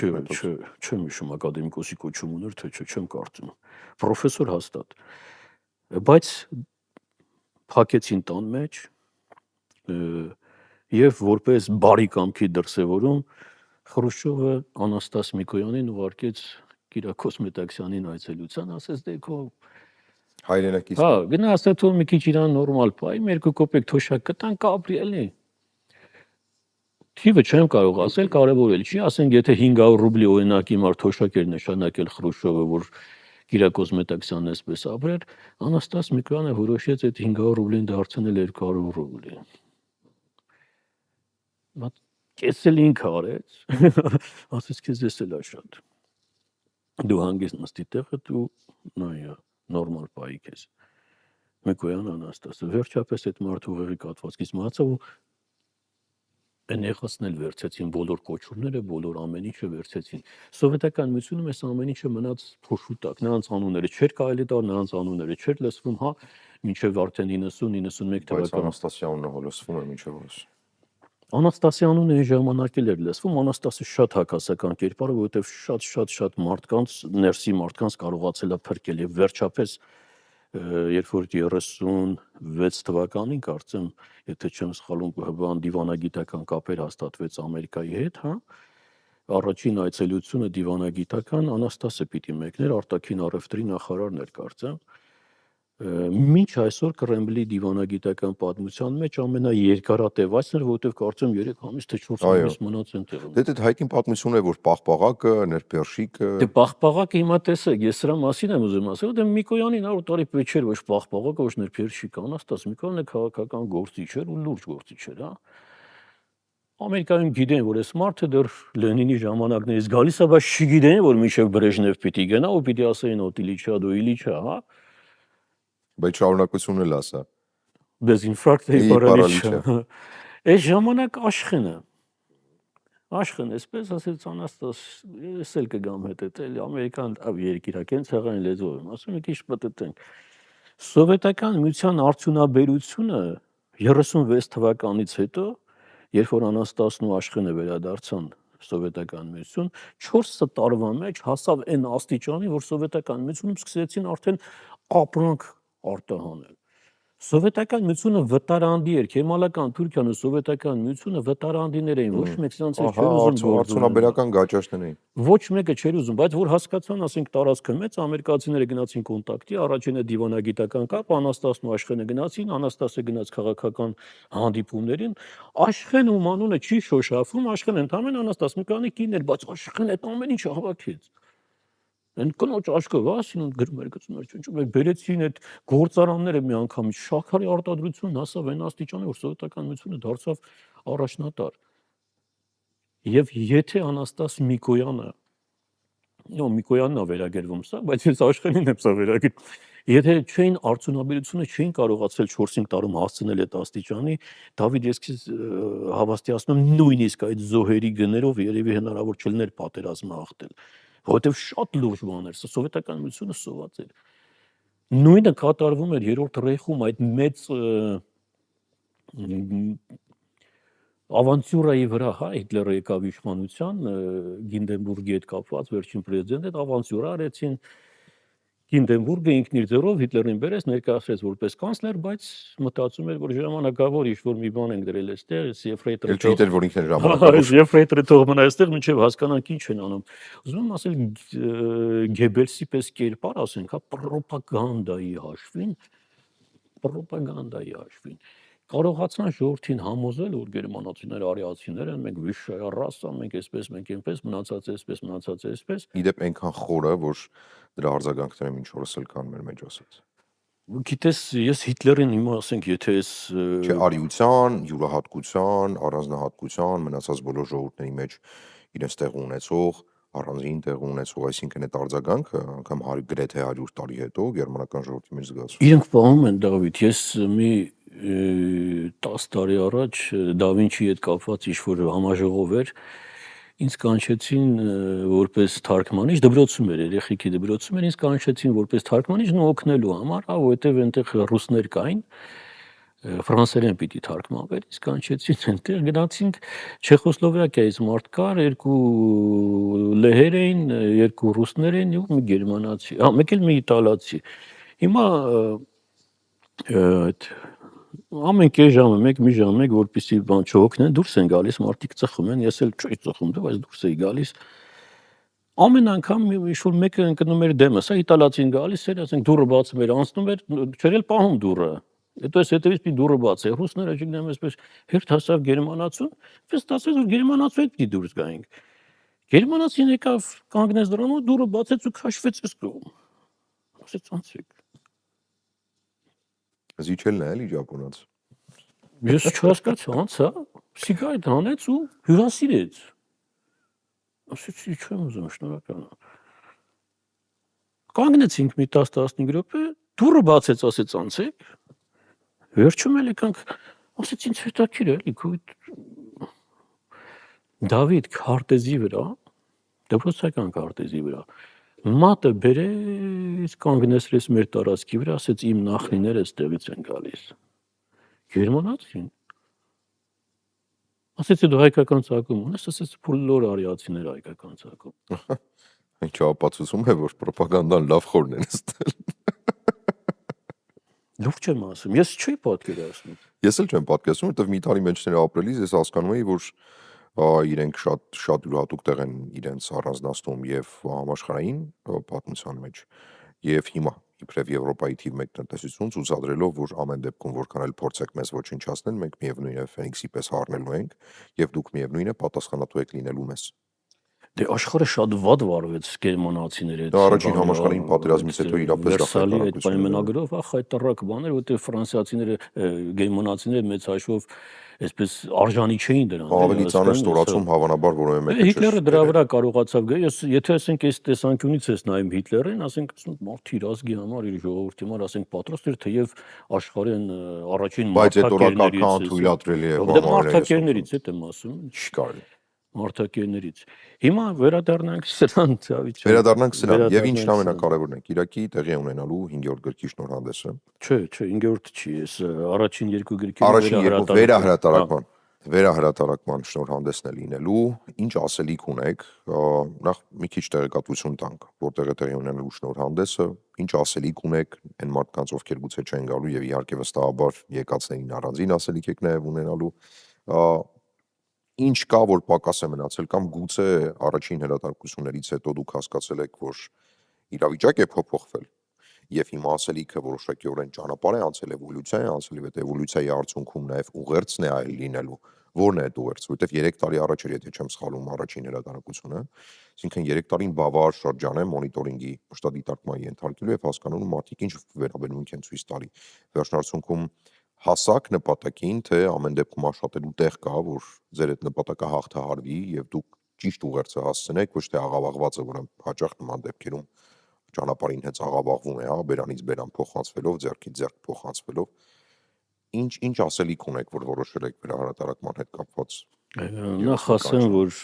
չեմ հիշում ակադեմիկոսի կոչում ուներ, թե չէ, չեմ կարծում։ Պրոֆեսոր հաստատ։ Բայց փակեցին տան մեջ եւ որպես բարի կամքի դրսեւորում Խրուշչովը Անաստաս Միկոյանին ուղարկեց Կիրակոս Մետաքսյանին այցելության, ասեց դե քո հայրենակից։ հա, գնա ասա թող մի քիչ իրան նորմալ պայ, 2 կոպեկ թոշակ կտան, կապրի էլի։ Թիվը չեմ կարող ասել, կարևորել չի, ասենք եթե 500 ռուբլի օրինակ իմար թոշակ էր նշանակել Խրուշչովը, որ Կիրակոս Մետաքսյանն այսպես ապրեր, Անաստաս Միկոյանը որոշեց այդ 500 ռուբլին դարձնել 200 ռուբլի։ Բայց կեսել ինքը արեց, ասեց քեզ էս էլ է շատ։ Դու հանգիստ նստի տեղը, դու նայա նորմալ պայի քեզ։ Միկոյան Անաստասը վերջապես այդ մարդու ուղեղի կաթվածքից մահացավ ու այն եղածն էլ վերցեցին, բոլոր կոչումները, բոլոր ամեն ինչը վերցեցին։ Սովետական Միությունում այս ամեն ինչը մնաց փոշու տակ, նրանց անունները չէր կարելի տալ, նրանց անունները չէր լսվում, հա, մինչև արդեն 90-91 թվական։ Բայց Անաստասյանն հո լսվում է մինչև օրս։ Անաստասյանուն այն ժամանակ էլ էր լսվում, Անաստասը շատ հակասական կերպար, որովհետև շատ մարդկանց, ներսի մարդկանց կարողացել է փրկել եւ վերջապես երբ որ 36 թվականին կարծեմ, եթե չեմ սխալվում, բան դիվանագիտական կապեր հաստատվեց Ամերիկայի հետ, հա, առաջին այցելությունը դիվանագիտական Անաստասը պիտի մեկներ, արտաքին առևտրի նախարարն էր կարծեմ։ Մինչ այսօր Կրեմլի դիվանագիտական պատմության մեջ ամենաերկարատևացն էր, որովհետև կարծեմ 3 ամիս թե 4 ամիս մնաց այնտեղ։ Դե հայկին պատմություն է, որ պաղպաղակը, ներպերշիկը։ Դե պաղպաղակը հիմա տեսեք, ես սրա մասին եմ ուզում ասել, դե Միկոյանին 100 տարի պետք չէր ոչ պաղպաղակը, ոչ ներպերշիկը, Անաստաս Միկոյանը քաղաքական գործիչ էր ու լուրջ գործիչ էր, հա։ Ամերիկայում գիտեն, որ այս մարդը դեռ Լենինի ժամանակներից գալիս է, բայց չգիտեն, որ մինչև Բրեժնև պիտի գնա ու պիտի ասեին օտ Իլիչա, դու Իլիչա, հա։ Բայց շարունակությունն էլ ասա։ Դեզինֆրակտ է պարալիչա։ Այս ժամանակ Աշխեն այսպես ասեց Անաստաս, ես էլ կգամ հետ էլի Ամերիկան երկիրակեն ցեղային լեզվով եմ ասում, մի քիչ պատտենք։ Սովետական Միության արդյունաբերությունը 36 թվականից հետո, երբ որ Անաստասն ու Աշխենը վերադարձան Սովետական Միություն, 4 տարվա մեջ հասավ այն աստիճանի, որ Սովետական Միությունում սկսեցին արդեն ապրանք արտահանել։ Սովետական Միությունը վտարանդի էր, Քեմալական Թուրքիան ու Սովետական Միությունը վտարանդիներ էին, ոչ մեկ սրանց չէր ուզում արդյունաբերական գաճաշներ էին։ Ոչ մեկը չէր ուզում, բայց որ հասկացան, ասենք տարածքը մեծ, ամերիկացիները գնացին կոնտակտի, առաջինը դիվանագիտական կապ, Անաստասն ու Աշխենը գնացին, Անաստասը գնաց քաղաքական հանդիպումներին, Աշխեն ում անունը չի շոշափում, Աշխեն ընդհանրեն Անաստաս Միկոյանի կինն էր, բայց Աշխեն այդ ամեն ինչը հավաքեց։ Այն կնոջ աչքով ասին գրում էր բերեցին այդ գործարանները մի անգամ շաքարի արտադրությունն հասավ այն աստիճանի, որ Սովետական Միությունը դարձավ առաջնատար։ Եվ եթե Անաստաս Միկոյանը, Միկոյանն է վերագրվում սա, բայց ես Աշխենին եմ սա վերագրում, եթե չէին արդյունաբերությունը չէին կարողացել 4-5 տարում հասցնել այդ աստիճանի, Դավիթ ես քեզ հավաստիացնում եմ նույնիսկ այդ զոհերի գներով երևի հնարավոր չլիներ պատերազմը հաղթել, որովհետև շատ լուրջ բան էր, սա Սովետական Միությունը սոված էր։ Նույնը կատարվում էր 3-րդ Ռեյխում այդ մեծ ավանտյուրայի վրա, հա, Հիտլերը եկավ իշխանության, Գինդենբուրգի հետ կապված վերջին պրեզիդենտը այդ ավանտյուրա արեցին Գինդենբուրգը ինքն իր ձեռով Հիտլերին բերեց, ներկայացրեց որպես կանցլեր, բայց մտածում էր, որ ժամանակավոր ինչ-որ մի բան ենք դրել այստեղ, Եֆրեյտորը Էլ չգիտեր, որ ինքն էր հա, ժամանակավոր։ Եֆրեյտորը թող մնա այստեղ, մինչև հասկանանք ինչ են անում։ Ուզում եմ ասել Գեբելսի պես կերպար, ասենք, հա, պրոպագանդայի հաշվին կարողացան ժողովրդին համոզել, որ գերմանացիները արիացիներ են, մենք վիշայա ռասա, մենք այսպես, մենք այնպես, մնացած այսպես, մնացած այսպես։ Իդեպ այնքան խորը, որ դրա արձագանքները մինչ օրս էլ կան մեր մեջ ասած։ Գիտես, ես Հիտլերին հիմա ասենք, եթե ես Չէ, արիության, յուրահատկության, առանձնահատկության, մնացած բոլոր ժողովուրդների մեջ իրենց տեղ ունեցող, առանձին տեղ ունեցող, այսինքն այդ արձագանքը անգամ գրեթե 100 տարի հետո գերմանական ժողովրդի մեջ զգացվում։ իրենք պահում են, Դավիթ, ես մի 10 տարի առաջ Դա Վինչիի հետ կապված ինչ-որ համաժողով էր, ինձ կանչեցին որպես թարգմանիչ, դպրոցում էր, երեխեքի դպրոցում էր, ինձ կանչեցին որպես թարգմանիչ ու օգնելու համար, հա, որովհետև այնտեղ ռուսներ կային, ֆրանսերեն պիտի թարգմանվեր, իսկ կանչեցին այնտեղ գնացինք Չեխոսլովակիայից մարդ կար, 2 լեհեր էին, 2 ռուսներ էին ու մի գերմանացի, հա, մեկ էլ մի իտալացի։ Հիմա այդ ամեն կես ժամը մի ժամ որպեսզի բան չօգնեն, դուրս են գալիս, մարդիկ ծխում են, ես էլ չէի ծխում, դե բայց դուրս էի գալիս։ Ամեն անգամ ինչ-որ մեկը ընկնում էր դեմս, հա, իտալացին գալիս էր, ասենք դուռը բացում էր, անցնում էր, չէր էլ պահում դուռը։ Հետո այս հետևից պիտի դուռը բացի, ռուսները չգիտեմ այսպես հերթ հասավ գերմանացուն, պես ստացվեց որ գերմանացու հետ պիտի դուրս գայինք։ Գերմանացին եկավ կանգնեց դրան ու դուռը բացեց ու քաշվեց այս կողմ։ Ասեց անցեք։ Զիջելն է էլի ճապոնաց։ Ես չհասկացա, անցա, սիգարետ հանեց ու հյուրասիրեց։ Ասեցի չեմ ուզում, շնորհակալ եմ։ Կանգնեցինք մի 10-15 րոպե, դուռը բացեց, ասեց անցեք։ Վերջում էլ եկանք, ասեց ինձ հետաքրիր է, էլի Դավիթ քարտեզի վրա, դպրոցական քարտեզի վրա, մատը բերեց, կանգնեցրեց մեր տարածքի վրա, ասեց իմ նախնիները այստեղից են գալիս։ Գերմանացին։ Ասեցի դու հայկական ծագում ունես, ասեց բոլոր արիացիները հայկական ծագում։ Ինչ ապացուցում է, որ ռոպագանդան լավ խորն են ստել։ Լուրջ եմ ասում, ես չի պատկերացնում։ Ես էլ չեմ պատկերացնում, որտեղ մի տարի մեջներ ապրելիս ես հասկանում էի, որ իրենք շատ յուրահատուկ տեղ են իրենց առանձնացնում եւ համաշխարհային պատմության մեջ եւ հիմա իբրև Եվրոպայի թիվ 1 տնտեսություն ցուցադրելով, որ ամեն դեպքում որքան էլ փորձեք մեզ ոչնչացնել, մենք միևնույն է Ֆենիքսի պես առնելու ենք եւ դուք միևնույն է պատասխանատու եք լինելու մեզ։ Դե աշխարհը շատ վատ վարվեց գերմանացիների հետ։ Դա առաջին համաշխարհային պատերազմից հետո իրապես Վերսալի այդ պայմանագրով խայտարակ բաներ, որտեղ ֆրանսիացիները, գերմանացիները մեծ հաշվով այսպես արժանի չէին դրան։ Ավելի ծանր ստորացում հավանաբար որևէ մեկը չէր։ Հիտլերը դրա վրա կարողացավ գա։ Ես եթե ասենք այս տեսանկյունից ես նայում Հիտլերին, ասենք մարդ իր ազգի համար, իր ժողովրդի համար, ասենք պատրաստ էր, թեև աշխարհին առաջին մարդակերներից եմ ասում, չկար մարդակերներից։ Հիմա վերադառնանք սրան, Դավիթ։ Վերադառնանք սրան եւ ինչն ամենակարևորն է, Կիրակի տեղի ունենալու 5-րդ գրքի շնորհանդեսը։ Չէ, 5-րդ չի, ես առաջին 2 գրքերի վերահրատարակման շնորհանդեսն է լինելու։ Ինչ ասելիք ունեք, նախ մի քիչ տեղեկատվություն տանք, որտեղ է տեղի ունենալու շնորհանդեսը, ինչ ասելիք ունեք այն մարդկանց, ովքեր գուցե չեն գալու եւ իհարկե վստահաբար եկածներին առանձին ասելիք եք նաեւ ունենալու։ Ինչ կա, որ պակաս է մնացել կամ գուցե առաջին հրատարակություններից հետո դուք հասկացել եք, որ իրավիճակ է փոփոխվել եւ հիմա ասելիքը որոշակիորեն ճանապարհ է անցել, էվոլյուցիա է անցել եւ այդ էվոլյուցիայի արդյունքում նաեւ ուղերձն է այլ լինելու։ Որն է այդ ուղերձը, որովհետեւ 3 տարի առաջ էր, եթե չեմ սխալվում, առաջին հրատարակությունը, այսինքն 3 տարին բավարար շրջան է մոնիտորինգի մշտադիտարկման ենթարկելու եւ հասկանալու մարդիկ ինչ վերաբերմունք են ցույց տալի։ Վերջնարդյունքում հասակ նպատակին, թե ամեն դեպքում աշխատելու տեղ կա, որ ձեր այդ նպատակը հաղթահարվի եւ դուք ճիշտ ուղերձը հասցնեք, ոչ թե աղավաղվածը, որը հաճախ նման դեպքերում ճանապարհին հենց աղավաղվում է, հա, բերանից բերան փոխանցվելով, ձեռքից ձեռք փոխանցվելով։ Ինչ ասելիք ունեք, որ որոշել եք վերահրատարակման հետ կապված։ Նախ ասեմ, որ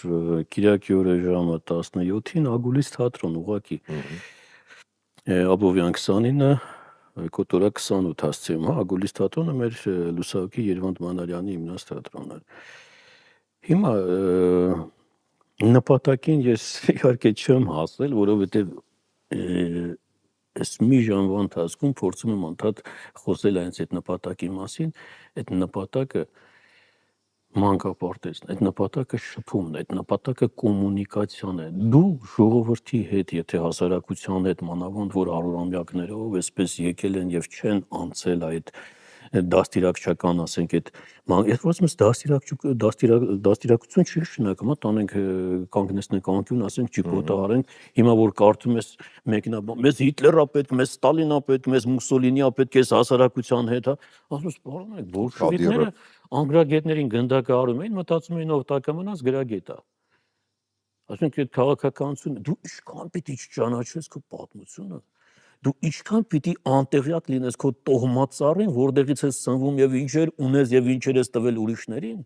Կիրակի օրը ժամը 17-ին Ագուլիս թատրոն ուղակի Աբովյան 29 Կոտորա 28 հասցեում, հա, Ագուլիս թատրոնը մեր լուսահոգի Երվանդ Մանարյանի հիմնած թատրոնն է։ Հիմա նպատակին ես իհարկե չեմ հասել, որովհետև այս մի ժամվա ընթացքում փորձում եմ անդադ խոսել այնց այդ նպատակի մասին, այդ նպատակը մանկապարտեզն, այդ նպատակը շփումն է, այդ նպատակը կոմունիկացիան է։ Դու ժողովրդի հետ, եթե հասարակության հետ մանավանդ որ առօրամյակներով այսպես եկել են եւ չեն անցել այդ դաստիարակչական, ասենք այդ երբ որ ասում ես դաստիարակություն չի շնորհակալ, տանենք կանգնեցնենք անկյուն, ասենք ճիպոտահարենք, հիմա որ կարդում ես մեկնաբան, մեզ Հիտլերա պետք, մեզ Ստալինա պետք, մեզ Մուսոլինիա պետք, էս հասարակության հետ, հա, ասում ես, բառանեք, բոլշևիկները անգրագետներին գնդակահարում էին, մտածում էին ով տակը մնաց գրագետ է։ Ասենք այդ քաղաքականությունը դու ինչքան պիտի չճանաչես քո պատմությունը, դու ինչքան պիտի անտեղյակ լինես քո տոհմածառին, որտեղից ես սնվում եւ ինչեր ունես եւ ինչեր ես տվել ուրիշներին,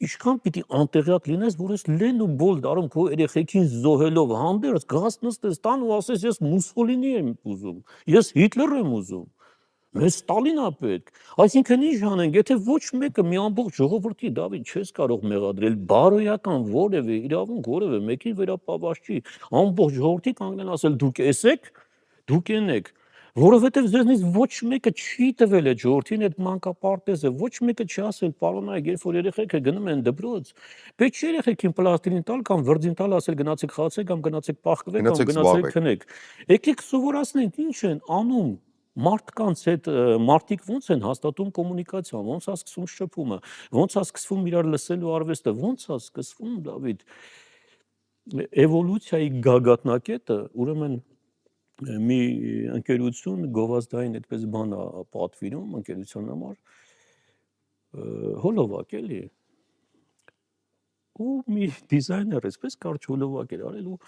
ինչքան պիտի անտեղյակ լինես, որ ես լեն ու բոլ դարում քո երեխեքին զոհելով հանդերձ գաս նստես տան ու ասես ես Մուսոլինի եմ ուզում, ես Հիտլեր եմ ուզում, մեզ Ստալինա պետք։ Այսինքն ինչ անենք, եթե ոչ մեկը մի ամբողջ ժողովրդի Դավիթ չես կարող մեղադրել բարոյական որևէ իրավունք, որևէ մեկին վերապաված չի, ամբողջ ժողովրդի կանգնեն ասել դուք եսեք, դուք ենեք, որովհետև ձեզնից ոչ մեկը չի տվել այդ ժողովրդին այդ մանկապարտեզը, ոչ մեկը չի ասել պարոնայք, երբ որ երեխեքը գնում են դպրոց, պետք չի երեխեքին պլաստիլին տալ կամ վրձին տալ, ասել գնացեք խաղացեք կամ գնացեք պահկվեք կամ գնացեք քնեք։ Եկեք սովորացնենք ինչ են անում մարդկանց հետ, մարդիկ ոնց են հաստատում կոմունիկացիան, ոնց է սկսվում շփումը, ոնց է սկսվում իրար լսելու արվեստը, ոնց է սկսվում Դավիթ էվոլյուցիայի գագաթնակետը, ուրեմն մի ընկերություն գովազդային այդպես բան է պատվիրում ընկերության համար, հոլովակ էլի, ու մի դիզայներ այսպես կարճ հոլովակ էր արել ու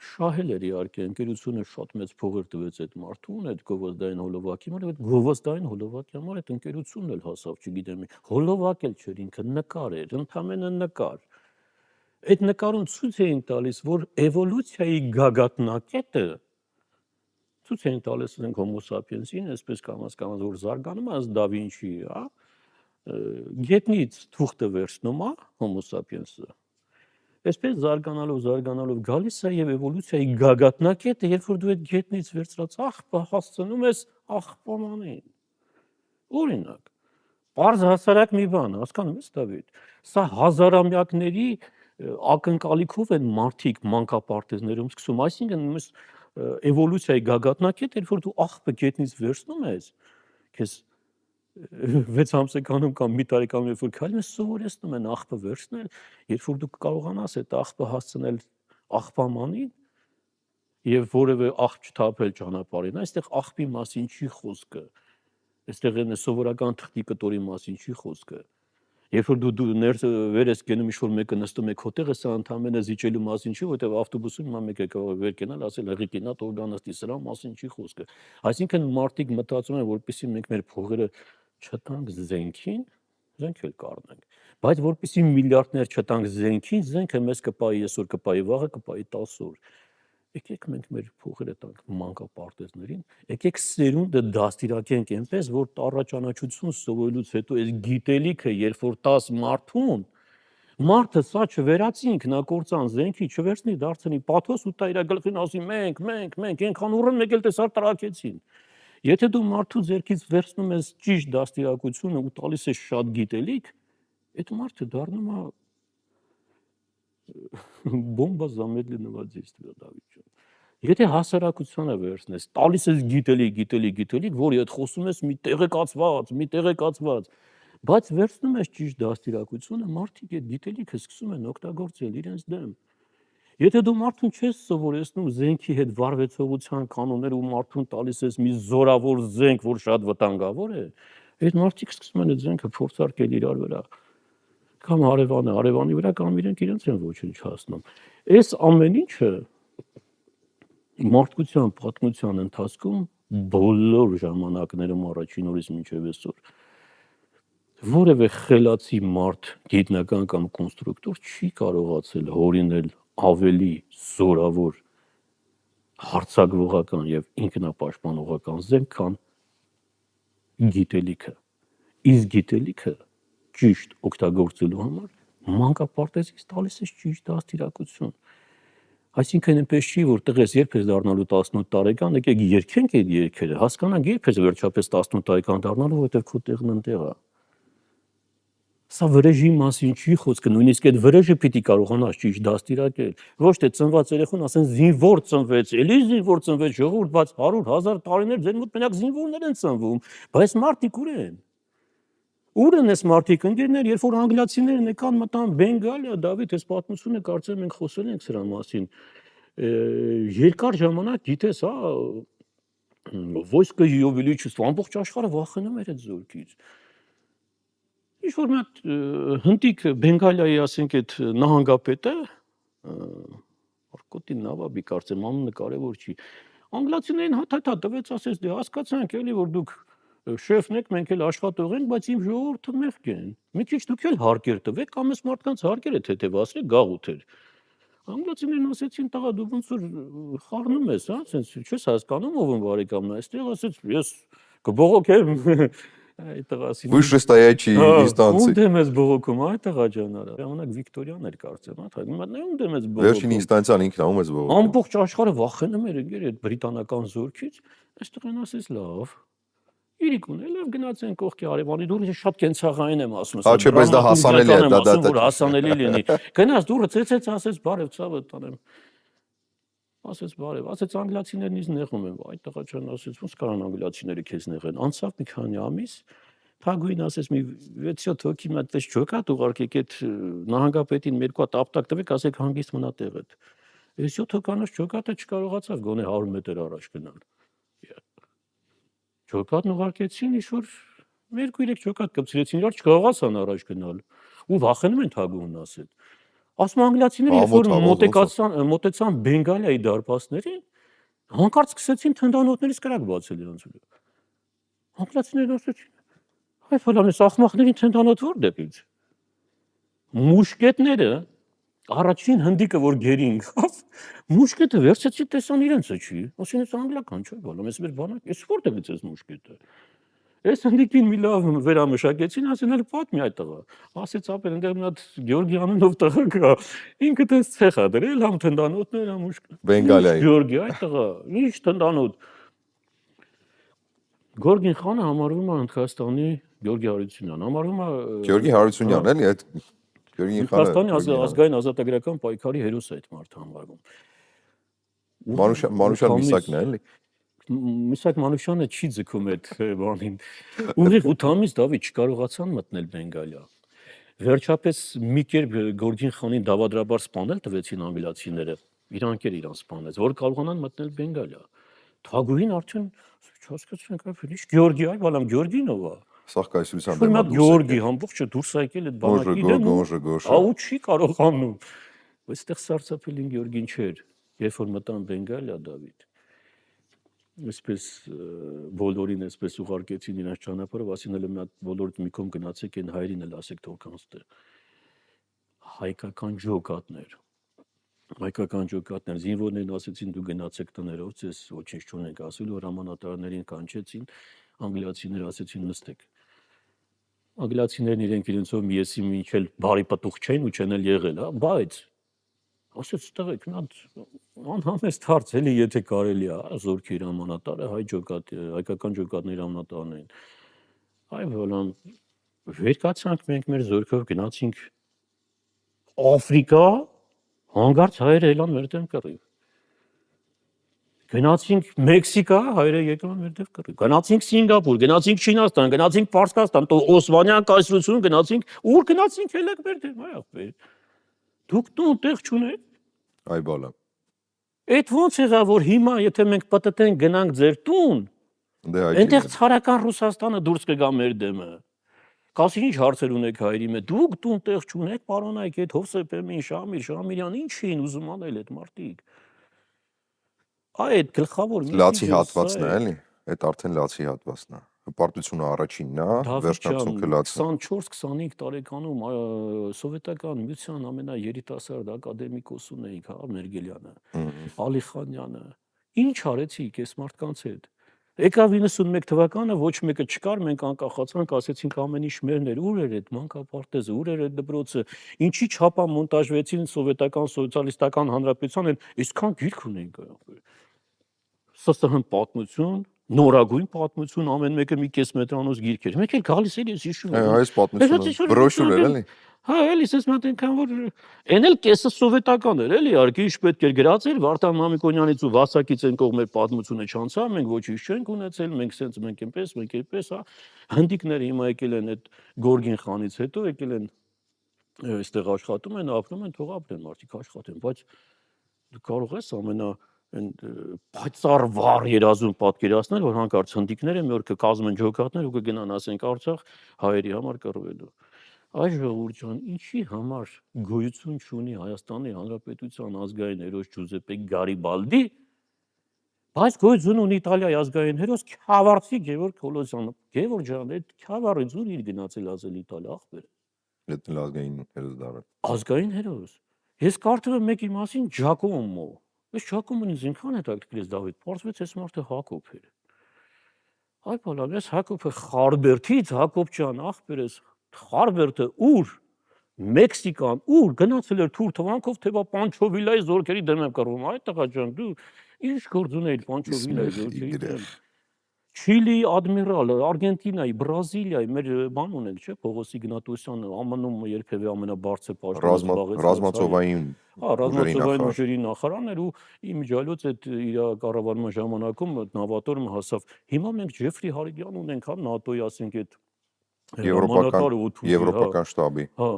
շահել էր իհարկե ընկերությունը շատ մեծ փողեր տվեց այդ մարդուն, այդ գովազդային հոլովակի համար, այդ գովազդային հոլովակի համար այդ ընկերությունն էլ հասավ, չգիտեմ, հոլովակ էլ չէր ինքը նկար էր, ընդհանրապես նկար։ Այդ նկարում ցույց էին տալիս, որ էվոլյուցիայի գագաթնակետը ցույց էին տալիս ենք հոմո սապիենսին, այսպես կամաց որ զարգանում է, ըստ Դա Վինչի, հա, գետնից թուղթը վերցնում է հոմո սապիենսը։ Այսպես զարգանալով գալիս է եւ էվոլյուցիայի գագաթնակետը, երբ որ դու այդ գետնից վերցրած աղբը հասցնում ես աղբամանին։ Օրինակ, պարզ հասարակ մի բան, հասկանում ես Դավիթ, սա հազարամյակների ակնկալիքով են մարդիկ մանկապարտեզներում սկսում, այսինքն էվոլյուցիայի գագաթնակետ, երբ որ դու աղբը գետնից վերցնում ես, քեզ 6 ամսեկանում կամ մի տարեկանում երբ որ քայլում ես, սովորեցնում են աղբը վերցնել, երբ որ դու կարողանաս այդ աղբը հասցնել աղբամանին եւ որևէ աղբ չթափել ճանապարհին, այստեղ աղբի մասին չի խոսքը, այստեղ են սովորական թղթի կտորի մասին չի խոսքը, երբ որ դու ներս վեր ես գնում ինչ-որ մեկը նստում է քո տեղը, սա ընդհանրապես զիջելու մասին չի, որտեղ ավտոբուսում հիմա մեկը կարող է վեր կենալ, ասել հղիկինա թող գա նստի, սրա մասին չի խոսքը, այսինքն մարդիկ մտածում են, որպեսզի մենք մեր փողերը չտանք զենքին, զենք էլ կառնենք, բայց որպեսզի միլիարդներ չտանք զենքին, զենքը մեզ կպայի այսօր, կպայի վաղը, կպայի 10 օր։ Եկեք մենք մեր փողերը տանք մանկապարտեզներին, եկեք սերունդը դաստիարակենք այնպես, որ տառաճանաչություն սովորելուց հետո այս գիտելիքը, երբ որ տաս մարդուն, մարդը սա չվերացի ինքնակործան զենքի չվերցնի, դարձնի պաթոս ու տա իր գլխին ասի մենք, այնքան ուռն մեկ էլ տեսար տրակեցին։ Եթե դու մարդու ձեռքից վերցնում ես ճիշտ դաստիարակությունը ու տալիս ես շատ գիտելիք, այդ մարդը դառնում է բոմբա замедленного действия, Դավիթ ջան։ Եթե հասարակությանը վերցնես, տալիս ես գիտելիք, որի հետ խոսում ես մի տեղեկացված, բայց վերցնում ես ճիշտ դաստիարակությունը, մարդիկ այդ գիտելիքը սկսում են օգտագործել իրենց դեմ։ Եթե դու մարդուն չես սովորեցնում զենքի հետ վարվեցողության կանոններ ու մարդուն տալիս ես մի զորավոր զենք, որ շատ վտանգավոր է, այդ մարդիկ սկսում են այդ զենքը փորձարկել իրար վրա, կամ հարևանի վրա, կամ իրենց են ոչնչացնում։ Այս ամեն ինչը մարդկության պատմության ընթացքում բոլոր ժամանակներում առաջին օրից մինչև այսօր որևէ խելացի մարդ, գիտնական կամ կոնստրուկտոր չի կարողացել հորինել ավելի զորավոր հարձակվողական եւ ինքնապաշտպանողական զենք, քան գիտելիքը։ Իսկ գիտելիքը ճիշտ օգտագործելու համար Մանկապարտեզից տալիս ես ճիշտ դաստիարակություն։ Այսինքն այնպես չի, որ տղես երբ ես դառնալու 18 տարեկան, եկեք երգենք այդ երգերը, հասկանանք երբ ես վերջապես 18 տարեկան դառնալու, որովհետև քո տեղն ընտեղ է։ Սա վրեժի մասին չի խոսքը, նույնիսկ այդ վրեժը պիտի կարողանաս ճիշտ դաստիարակել։ Ոչ թե ծնված երեխան ասեն զինվոր ծնվեց, էլի զինվոր ծնվեց, ժողովուրդ, բայց 100,000 տարիներ ձեր մոտ մենակ զինվորներ են ծնվում, բայց մարդիկ ուր են։ Ուր են այս մարդիկ ընկերներ, երբ որ անգլիացիներն եկան մտան Բենգալիա, Դավիթ, այս պատմությունը կարծեմ մենք խոսել ենք սրա մասին։ Երկար ժամանակ գիտես, հա, войско ее величества, ամբողջ աշխարհը վախենում էր այդ զորքից։ Ինչ որ մի հատ հնդիկ Բենգալիայի, ասենք, այդ նահանգապետը, Արկոտի Նավաբի կարծեմ անունը կարևոր չի։ Անգլիացիներին հաթաթա տվեց, ասեց, դե հասկացանք էլի, որ դուք շեֆն եք, մենք էլ աշխատող ենք, բայց իմ ժողովուրդը մեղք են։ Մի քիչ դուք էլ հարկեր տվեք, կամ այս մարդկանց հարկերը թեթևացրեք, գաղութեր։ Անգլիացիներն ասեցին, տղա, դու ոնց որ խառնում ես, հա, ասենց չես հասկանում ով եմ բարեկամն, այստեղ ասեց, ես կբողոքեմ այդ տղասին։ Вы же стоячие инстанции. Ում դեմ ես բողոքում, այ տղա ջանարա։ Ժամանակ Վիկտորիան էր կարծեմ, հա, ում դեմ ես բողոքում։ Վերջին ինստանցիան ինքն ում ես բողոքում։ Ամբողջ աշխարհը վախենում էր այդ բրիտանական զորքից, այստեղ են ասես լավ։ Իրիկուն, լավ գնացեն կողքի արևանի դուրս, շատ կենցաղային եմ ասում, Հա, չէ, բայց դա հասանելի է, դա որ հասանելի լինի։ Գնաց դուրը ծեծեց, ասեց բարև, ցավը տանեմ։ Ասեց բարև, ասեց անգլիացիներն ինձ նեղում են, այ տղա ջան, ասեց ոնց կարան անգլիացիները քեզ նեղեն։ Անցավ մի քանի ամիս, թագուին ասեց մի 6-7 հոգի մատես չոքատ ուղարկեք այդ նահանգապետին մերկու հատ ապտակ տվեք, ասեք հանգիստ մնա տեղդ։ Այս 7 հոկանոց չոքատը չկարողացավ գոնե 100 մետր առաջ գնալ։ Չոքատն ուղարկեցին, ինչ որ 2-3 չոքատ կպցրեցին, իրար չկարողացան առաջ գնալ։ Ու վախենում են թագուհուն ասել։ Ասում անգլիացիները, երբ որ մոտեցան Բենգալիայի դարպասներին, հանկարծ սկսեցին թնդանոթներից կրակ բացել իրենց վրա։ Անգլիացիներն ասեցին, այ ֆլանես ախմախներին թնդանոթ որտեղից։ Մուշկետները առաջին հնդիկը որ գերին գավ, մուշկետը վերցեցի տեսան իրենցը չի։ Ասին էս անգլիական չէ, բալամ, էս մեր բանակ, էս որտեղից էս մուշկետը։ Այս հնդիկին մի լավ վերամշակեցին, ասեն էլ պատմի այդ տղա։ Ասեց ապեր այնտեղ մի հատ Գյորգի անունով տղա կա։ Ինքը տես ցեխ ա դրել, համ թնդանոթներ, համ մուշկ։ Բենգալիայի։ Գյորգի այդ տղա, ինչ թնդանոթ։ Գորգին խանը համարվում է Հնդկաստանի Գյորգի Հարությունյան, համարվում է Գյորգի Հարությունյանն էլի այդ Գյորգի խանը։ Հնդկաստանի ազգային ազատագրական պայքարի հերոս է այդ մարդը համարվում։ Մանուշյան Միսակն է էլի։ Միսակ Մանուշյանը չի ձգում այդ բանին։ Ուղիղ 8 ամիս Դավիթ չկարողացան մտնել Բենգալիա։ Վերջապես մի կերպ Գորգին խանին դավադրաբար սպանել տվեցին անգլիացիները, իր անկեր իրան սպանեց, որ կարողանան մտնել Բենգալիա։ Թագուհին արդեն չհասկացանք այլ ինչ Գյորգի, այ բալամ Գյորգին ով է։ Սա կայսրության դեմ է։ Գյորգի ամբողջը դուրս եկել այդ բանակի դեմ։ Ահու չի կարողանում։ Այստեղ սարսափելին Գյորգին չէր, երբ որ մտան Բենգալիա Դավիթ։ Այսպես բոլորին այսպես ուղարկեցին իրենց ճանապարհով, ասին էլ մի հատ բոլորդ մի կողմ գնացեք այն հայրին էլ ասեք թող կանստե։ Հայկական ջոկատներ, զինվորներն ասեցին դու գնացեք տներով, ձեզ ոչինչ չունենք ասելու, հրամանատարներին կանչեցին, անգլիացիները ասեցին նստեք։ Անգլիացիներն իրենցով միեսի մինչել բարի պտուղ չեն ու չեն էլ եղել, հա, բայց ասեց տղեկ մի հատ անհամեստ հարց էլի եթե կարելի է, զորքի հրամանատարը հայկական ջոկատների հրամանատարն էին։ Այ բալամ վեր կացանք մենք մեր զորքով գնացինք Աֆրիկա, հանգարց հայերը ելան մեր դեմ կռիվ։ Գնացինք Մեքսիկա, հայերը եկան մեր դեմ կռիվ։ Գնացինք Սինգապուր, գնացինք Չինաստան, գնացինք Պարսկաստան, Օսմանյան կայսրություն գնացինք, ուր գնացինք ելեք մեր դեմ, այ ախպեր։ Դուք տուն տեղ չունեք։ Այ բալամ։ Այդ ոնց եղավ որ հիմա եթե մենք պատտենք գնանք ձեր տուն, այնտեղ ցարական Ռուսաստանը դուրս կգա մեր դեմը։ Կասի ինչ հարցեր ունեք հայրի մեջ, դուք տուն տեղ չունեք, պարոնայք, այդ Հովսեփեմին, Շամիրյան, ինչ էին ուզում անել այդ մարդիկ։ Այդ գլխավոր լացի հատվածն է, էլի։ Այդ արդեն լացի հատվածն է։ Հպարտությունը առաջինն է, վերջնացունքը լացը։ 24-25 տարեկանում սովետական միության ամենաերիտասարդ ակադեմիկոսն էինք, հա, Մերգելյանը, Ալիխանյանը։ Ինչ արեցիք այս մարդկանց հետ։ Եկավ 91 թվականը, ոչ մեկը չկար, մենք անկախացանք, ասեցինք ամեն ինչ մերն էր, ուր էր այդ մանկապարտեզը, ուր էր այդ դպրոցը, ինչի չափա մոնտաժվեցին սովետական սոցիալիստական հանրապետության, այսքան գիրք ունենք։ ՍՍՀ պատմություն, նորագույն պատմություն, ամեն մեկը մի կես մետրանոց գիրք էր։ Մեկ էլ գալիս էր, ես հիշում եմ։ Այս պատմությունը բրոշուր էր, էլի։ Հա, էլի ասես մատ այնքան որ այն էլ կեսը սովետական էր, էլի, իհարկե ինչ պետք էր գրածել, Վարդան Մամիկոնյանից ու Վասակից են կողմեր պատմությունը չանցավ, մենք ոչինչ չենք ունեցել, մենք սենց մենք այնպես, հա, հնդիկները հիմա եկել են այդ Գորգին խանից հետո եկել են այստեղ աշխատում են, ապրում են, թող ապրեն, մարդիկ աշխատեն, բայց դու կարող ես այն պայծառ վառ երազում պատկերացնել, որ հանկարծ հնդիկները մի օր կկազմեն ջոկատներ ու կգնան ասենք Արցախ հայերի համար կռվելու։ Այս ժողովուրդ ջան, ինչի համար գոյություն չունի Հայաստանի Հանրապետության ազգային հերոս Ջուզեպպե Գարիբալդի, բայց գոյություն ունի Իտալիայի ազգային հերոս Քյավառցի Գևորգ Կոլոսյանը։ Գևորգ ջան, այդ Քյավառից ուր իր գնացել ասել Իտալիա ախպեր։ Այդ ազգային հերոս դարը։ Ազգային հերոս։ Ես կարդում եմ մեկի մասին Ջակոմո։ Այս Ջակոմոն ինձ ինքան հետաքրքրեց Դավիթ, պարզվեց այս մարդը Հակոբ էր։ Այ բալամ, ես Հակոբը Խարբերդից, Հակոբ ջան, ախպերս, Խարբերդը ուր, Մեքսիկան, ուր գնացել էր թուր թվանքով, թե բա Պանչովիլայի զորքերի դեմ եմ կռվում։ Այ տղա ջան, դու ինչ գործ ունեիր Պանչովիլայի զորքերի դեմ։ Չիլի ադմիրալ, Արգենտինայի, Բրազիլիայի, մեր բան ունենք, չէ՞, Պողոս Իգնատոսյանը, ԱՄՆ-ում երբևէ ամենաբարձր պաշտոնը զբաղեցրած։ Ռազմածովային ռազմածովային ուժերի նախարարն էր ու իմիջիալոց այդ իր կառավարման ժամանակում նավատորմը հասավ։ Հիմա մենք Ջեֆրի Հարիդյան ունենք, հա, ՆԱՏՕ-ի, ասենք այդ Եվրոպական շտաբի։ Հա։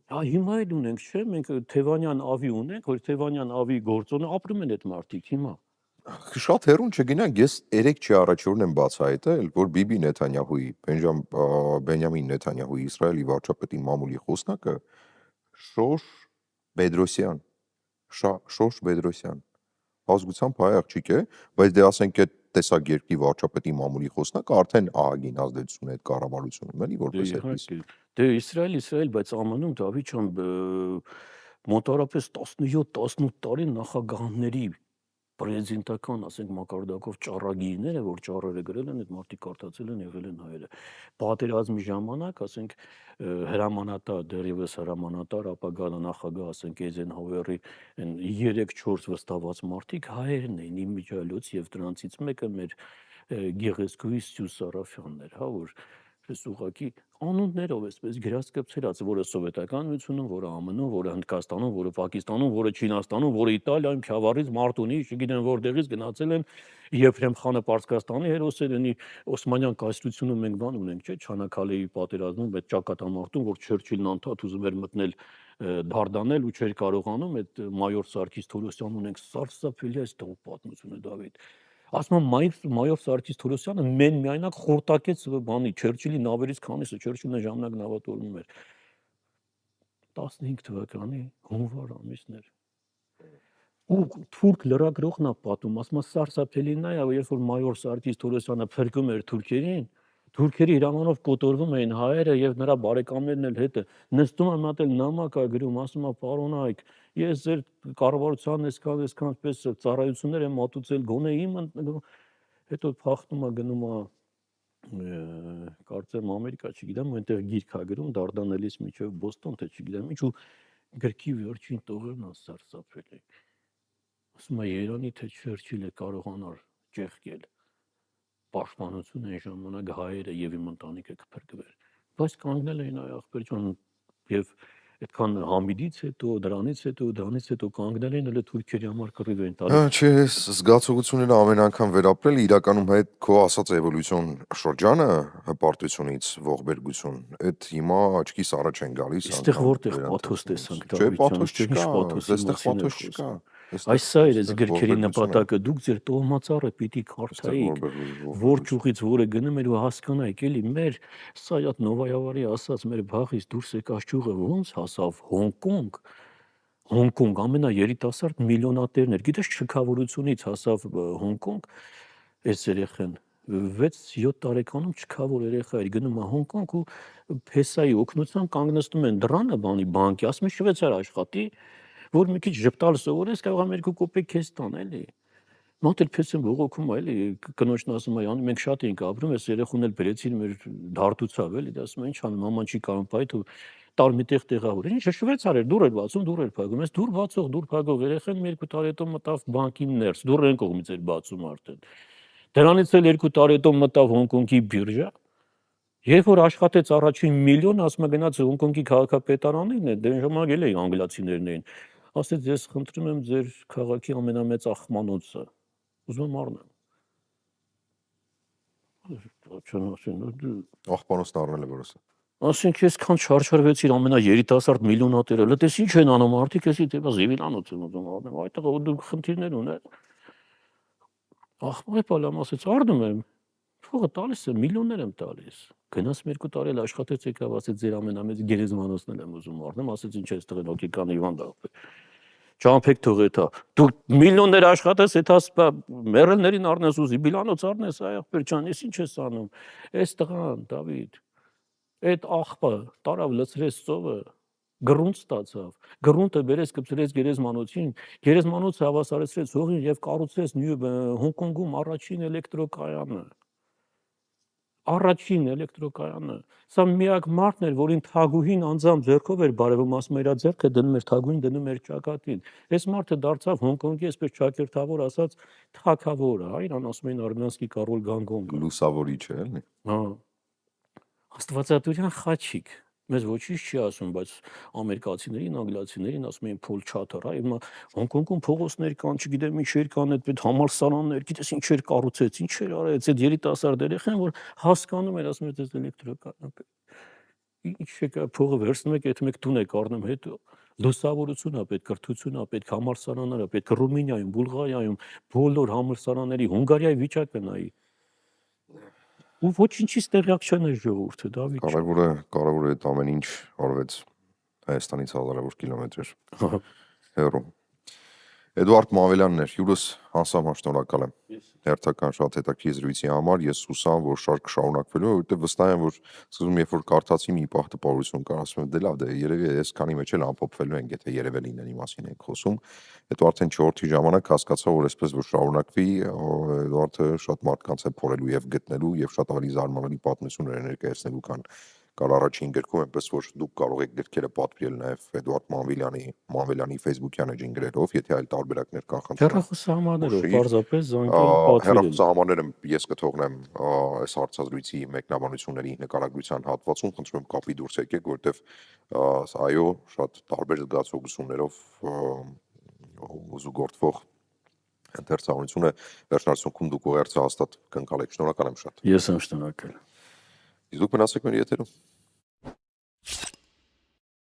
Հա, հիմա էլ ունենք, չէ՞, մենք Թևանյան ավի ունենք, որ Թևանյան ավի գործոնը ապրում են այդ մարդիկ հիմա։ Շատ հեռուն չգնանք, ես 3 չի առաջորն եմ բացահայտել, որ Բիբի Նեթանյահուի, Բենյամին Նեթանյահուի Իսրայելի վարչապետի մամուլի խոսնակը Շոշ Բեդրոսյան, ազգությամբ հայ աղջիկ է, բայց դե ասենք այդ տեսակ երկրի վարչապետի մամուլի խոսնակը արդեն ահագին ազդեցություն է այդ կառավարությունում, էլի որպես այդպես։ Դե Իսրայել, բայց ԱՄՆ-ում Դավիթ ջան մոտավորապես 17-18 տարի նախագահների պրեզիդենտական, ասենք մակարդակով ճառագիրները, որ ճառերը գրել են, այդ մարդիկ կարդացել են, եղել են հայերը։ Պատերազմի ժամանակ, ասենք հրամանատար, դեռևս հրամանատար, ապագա նախագահ, ասենք Էյզենհաուերի 3-4 վստահված մարդիկ հայերն էին իմիջիալոց եւ դրանցից մեկը մեր գեղեցկուհի Սյուզ Սարաֆյանն էր, հա, որ ես ուղղակի անուններով էսպես գրասկպցրած, որը սովետական միությունում, որը ԱՄՆ-ում, որը Հնդկաստանում, որը Պակիստանում, որը Չինաստանում, որը Իտալիայում, Քյավառից, Մարտունի, չգիտեմ որտեղից գնացել են Եփրեմ խանը Պարսկաստանի հերոսեր, ունի Օսմանյան կայսրությունում մենք բան ունենք, չէ՞, Չանաքալեի պատերազմում այդ ճակատամարտում, որ Չերչիլն անդադ ուզում էր մտնել Դարդանել ու չէր կարողանում, այդ մայոր Սարգիս Թորոսյան ունենք, սարսափելի այս տող պատմությունը Դավիթ։ Ասում եմ մայոր Սարգիս Թորոսյանը միայնակ խորտակեց բանի Չերչիլի նավերից քանիսը, Չերչիլն ժամանակ նավատորմում էր 15 թվականի հունվար ամիսն էր։ Ու թուրք լրագրողն է պատում, ասում է սարսափելին է, երբ որ մայոր Սարգիս Թորոսյանը փրկում էր թուրքերին, թուրքերի հրամանով կոտորվում էին հայերը եւ նրա բարեկամներն էլ հետը նստում են մատել նամակ գրում, ասում է պարոնայք, ես ձեր կառավարության այսքան պես ծառայություններ եմ մատուցել, գոնե իմ հետո փախնում է գնում է կարծեմ Ամերիկա, չգիտեմ, այնտեղ գիրք է գրում Դարդանելից մինչև Բոստոն, թե չգիտեմ ինչ, ու գրքի վերջին տողերն սարսափել է։ Ասում է Երանի թե Չերչիլը կարողանար ճեղքել պաշտպանություն այն ժամանակ հայերը եւ իմ ընտանիքը կփրկվեր, բայց կանգնել էին այ ախպեր ջան եւ այդքան Համիդից հետո, դրանից հետո կանգնել էին հələ թուրքերի համար կռիվ էին տալի։ Չէ, զգացողությունները ամեն անգամ վերապրել իրականում այդ քո ասած էվոլյուցիոն շրջանը հպարտությունից ողբերգություն, այդ հիմա աչքիս առաջ են գալիս անգամ։ Այստեղ որտեղ պաթոս տեսանք Չէ, պաթոս չկա, Այս սա էր այս գրքերի նպատակը, դուք ձեր տոհմածառը պիտի կարդայիք, որ ճյուղից որը գնում էր ու հասկանայիք, էլի մեր Սայաթ Նովայավարի ասած մեր բախից դուրս եկած ճյուղը ոնց հասավ Հոնկոնգ ամենաերիտասարդ միլիոնատերն էր, գիտես չքավորությունից հասավ Հոնկոնգ, այս երեխան 6-7 տարեկանում չքավոր երեխա էր գնում է Հոնկոնգ ու փեսայի օգնությամբ կանգնեցնում են դռանը բանկի, ասում են շվեյցար աշխատի, որ մի քիչ ժպտալ սովորես, կարող եմ 2 կոպեկ քեզ տան, էլի։ Մոտ էլ պես եմ ողոքում էլի կնոջն ասում է ան մենք շատ էինք ապրում այս երեխուն էլ բերեցին մեր դարտուցավ էլի դա ասում է ինչ անում մաման չի կարող πάει თუ տար միտեղ տեղավոր ինչ շվեցար էր դուր էր բացում դուր էր փակում այս դուր բացող դուր փակող երեխան 2 տարի հետո մտավ բանկին ներս դուռը են կողմից էր բացում արդեն դրանից էլ 2 տարի հետո մտավ Հոնկոնգի բիրժա երբ որ աշխատեց առաջին միլիոն ասում է գնաց Հոնկոնգի քաղաքապետարանին է դե ժամանակ էլ էի անգլիացիներն էին ասեց ես խնդրում եմ ձեր քաղաքի ամենամեծ աղմանոցը ուզում եմ առնեմ Աղբանոցն առնել է որսը։ ասենք ես քան չարչարվեցիր ամենաերիտասարդ միլիոնատերը լտես ինչ են անում արդիկ էսի դեպա զիվիլանոց են ուզում առնեմ այդտեղ ու դու խնդիրներ ունես աղբայ պալամ ասեց առնում եմ փողը տալիս եմ միլիոններ եմ տալիս գնաց 2 տարի էլ աշխատեց եկավ ասեց ձեր ամենամեծ գերեզմանոցն եմ ուզում առնեմ ասեց ինչ ես տղեն հոգեկան Իվան դաղբե Ճամփեք թող էթա դու միլիոններ աշխատես էթա մերելներին առնես ու զիբիլանոց առնես այ ախպեր ջան ես ինչ ես անում այս տղան Դավիթ այդ աղբը տարավ լցրեց ծովը գրունտ ստացավ գրունտը բերեց կպցրեց գերեզմանոցին գերեզմանոցը հավասարեցրեց հողին եւ կառուցեց Հոնկոնգում առաջին էլեկտրոկայանը առաջին էլեկտրոկայանը սա միակ մարդն էր որին թագուհին անձամբ ձեռքով էր բարևում ասում էր ձեռքը դնում էր թագուհին դնում էր ճակատին այս մարդը դարձավ Հոնկոնգի այսպես ճակերտավոր ասած թագավորը հա իրան ասում էին արմենսկի Կարոլ Գանգոնգը Լուսավորիչ է էլի։ հա Աստվածատուրյան խաչիկ մեզ ոչինչ չի ասում բայց ամերիկացիներին անգլիացիներին ասում էին Փոլ Չաթեր հա հիմա Հոնկոնգում փողոցներ կան չգիտեմ ինչեր կան այդ համալսարաններ գիտես ինչեր կառուցեց ինչեր արեց այդ երիտասարդ երեխան որ հասկանում էր ասում էր դες էլեկտրոկայանը ինչ է փողը վերցնում եք այդ մեկ տուն եք առնում հետո լուսավորությունա պետք կրթությունա պետք համալսարանները պետք Ռումինիայում Բուլղարիայում բոլոր համալսարանների Հունգարիայի վիճակը նայի ու ոչինչից տեղյակ չեն այս ժողովուրդը Դավիթ Կարևորը այդ ամեն ինչ արվեց Հայաստանից հազարավոր կիլոմետրեր հեռու։ Էդուարդ Մավելյանն էր հյուրս անսահման շնորհակալ եմ հերթական շատ հետաքրքիր զրույցի համար ես հուսամ որ շարքը շարունակվելու է որովհետև վստահ եմ որ սկզբում երբ որ կարդացի մի պահ տպավորություն կար ասում եմ դե լավ դե երևի այս քանի մեջ էլ ամփոփվելու են եթե երևելիների մասին ենք խոսում հետո արդեն 4-ի ժամանակ հասկացա որ այսպես որ շարունակվի Էդուարդը շատ մարդկանց է փորելու եւ գտնելու եւ շատ ավելի զարմանալի պատմություններ ներկայացնելու կար առաջին գրքում այնպես որ դուք կարող եք գրքերը պատվիրել նաև Էդուարդ Մանվելյանի Facebook-յան էջին գրելով, եթե այլ տարբերակներ կան խնդրեմ։ Հեռախոսահամարներով պարզապես զանգել պատվիրել։ Հեռախոսահամարները ես կթողնեմ այս հարցազրույցի մեկնաբանությունների նկարագրության հատվածում, խնդրում եմ կապի դուրս եկեք, որովհետև այո, շատ տարբեր զգացողություններով զուգորդվող ընթերցանությունը վերջնարցունքում դուք ուղերձը հաստատ կընկալեք։ Շնորհակալ եմ շատ։ Ես եմ շնորհակալ։ Իսկ դուք մնացեք մեր եթերում։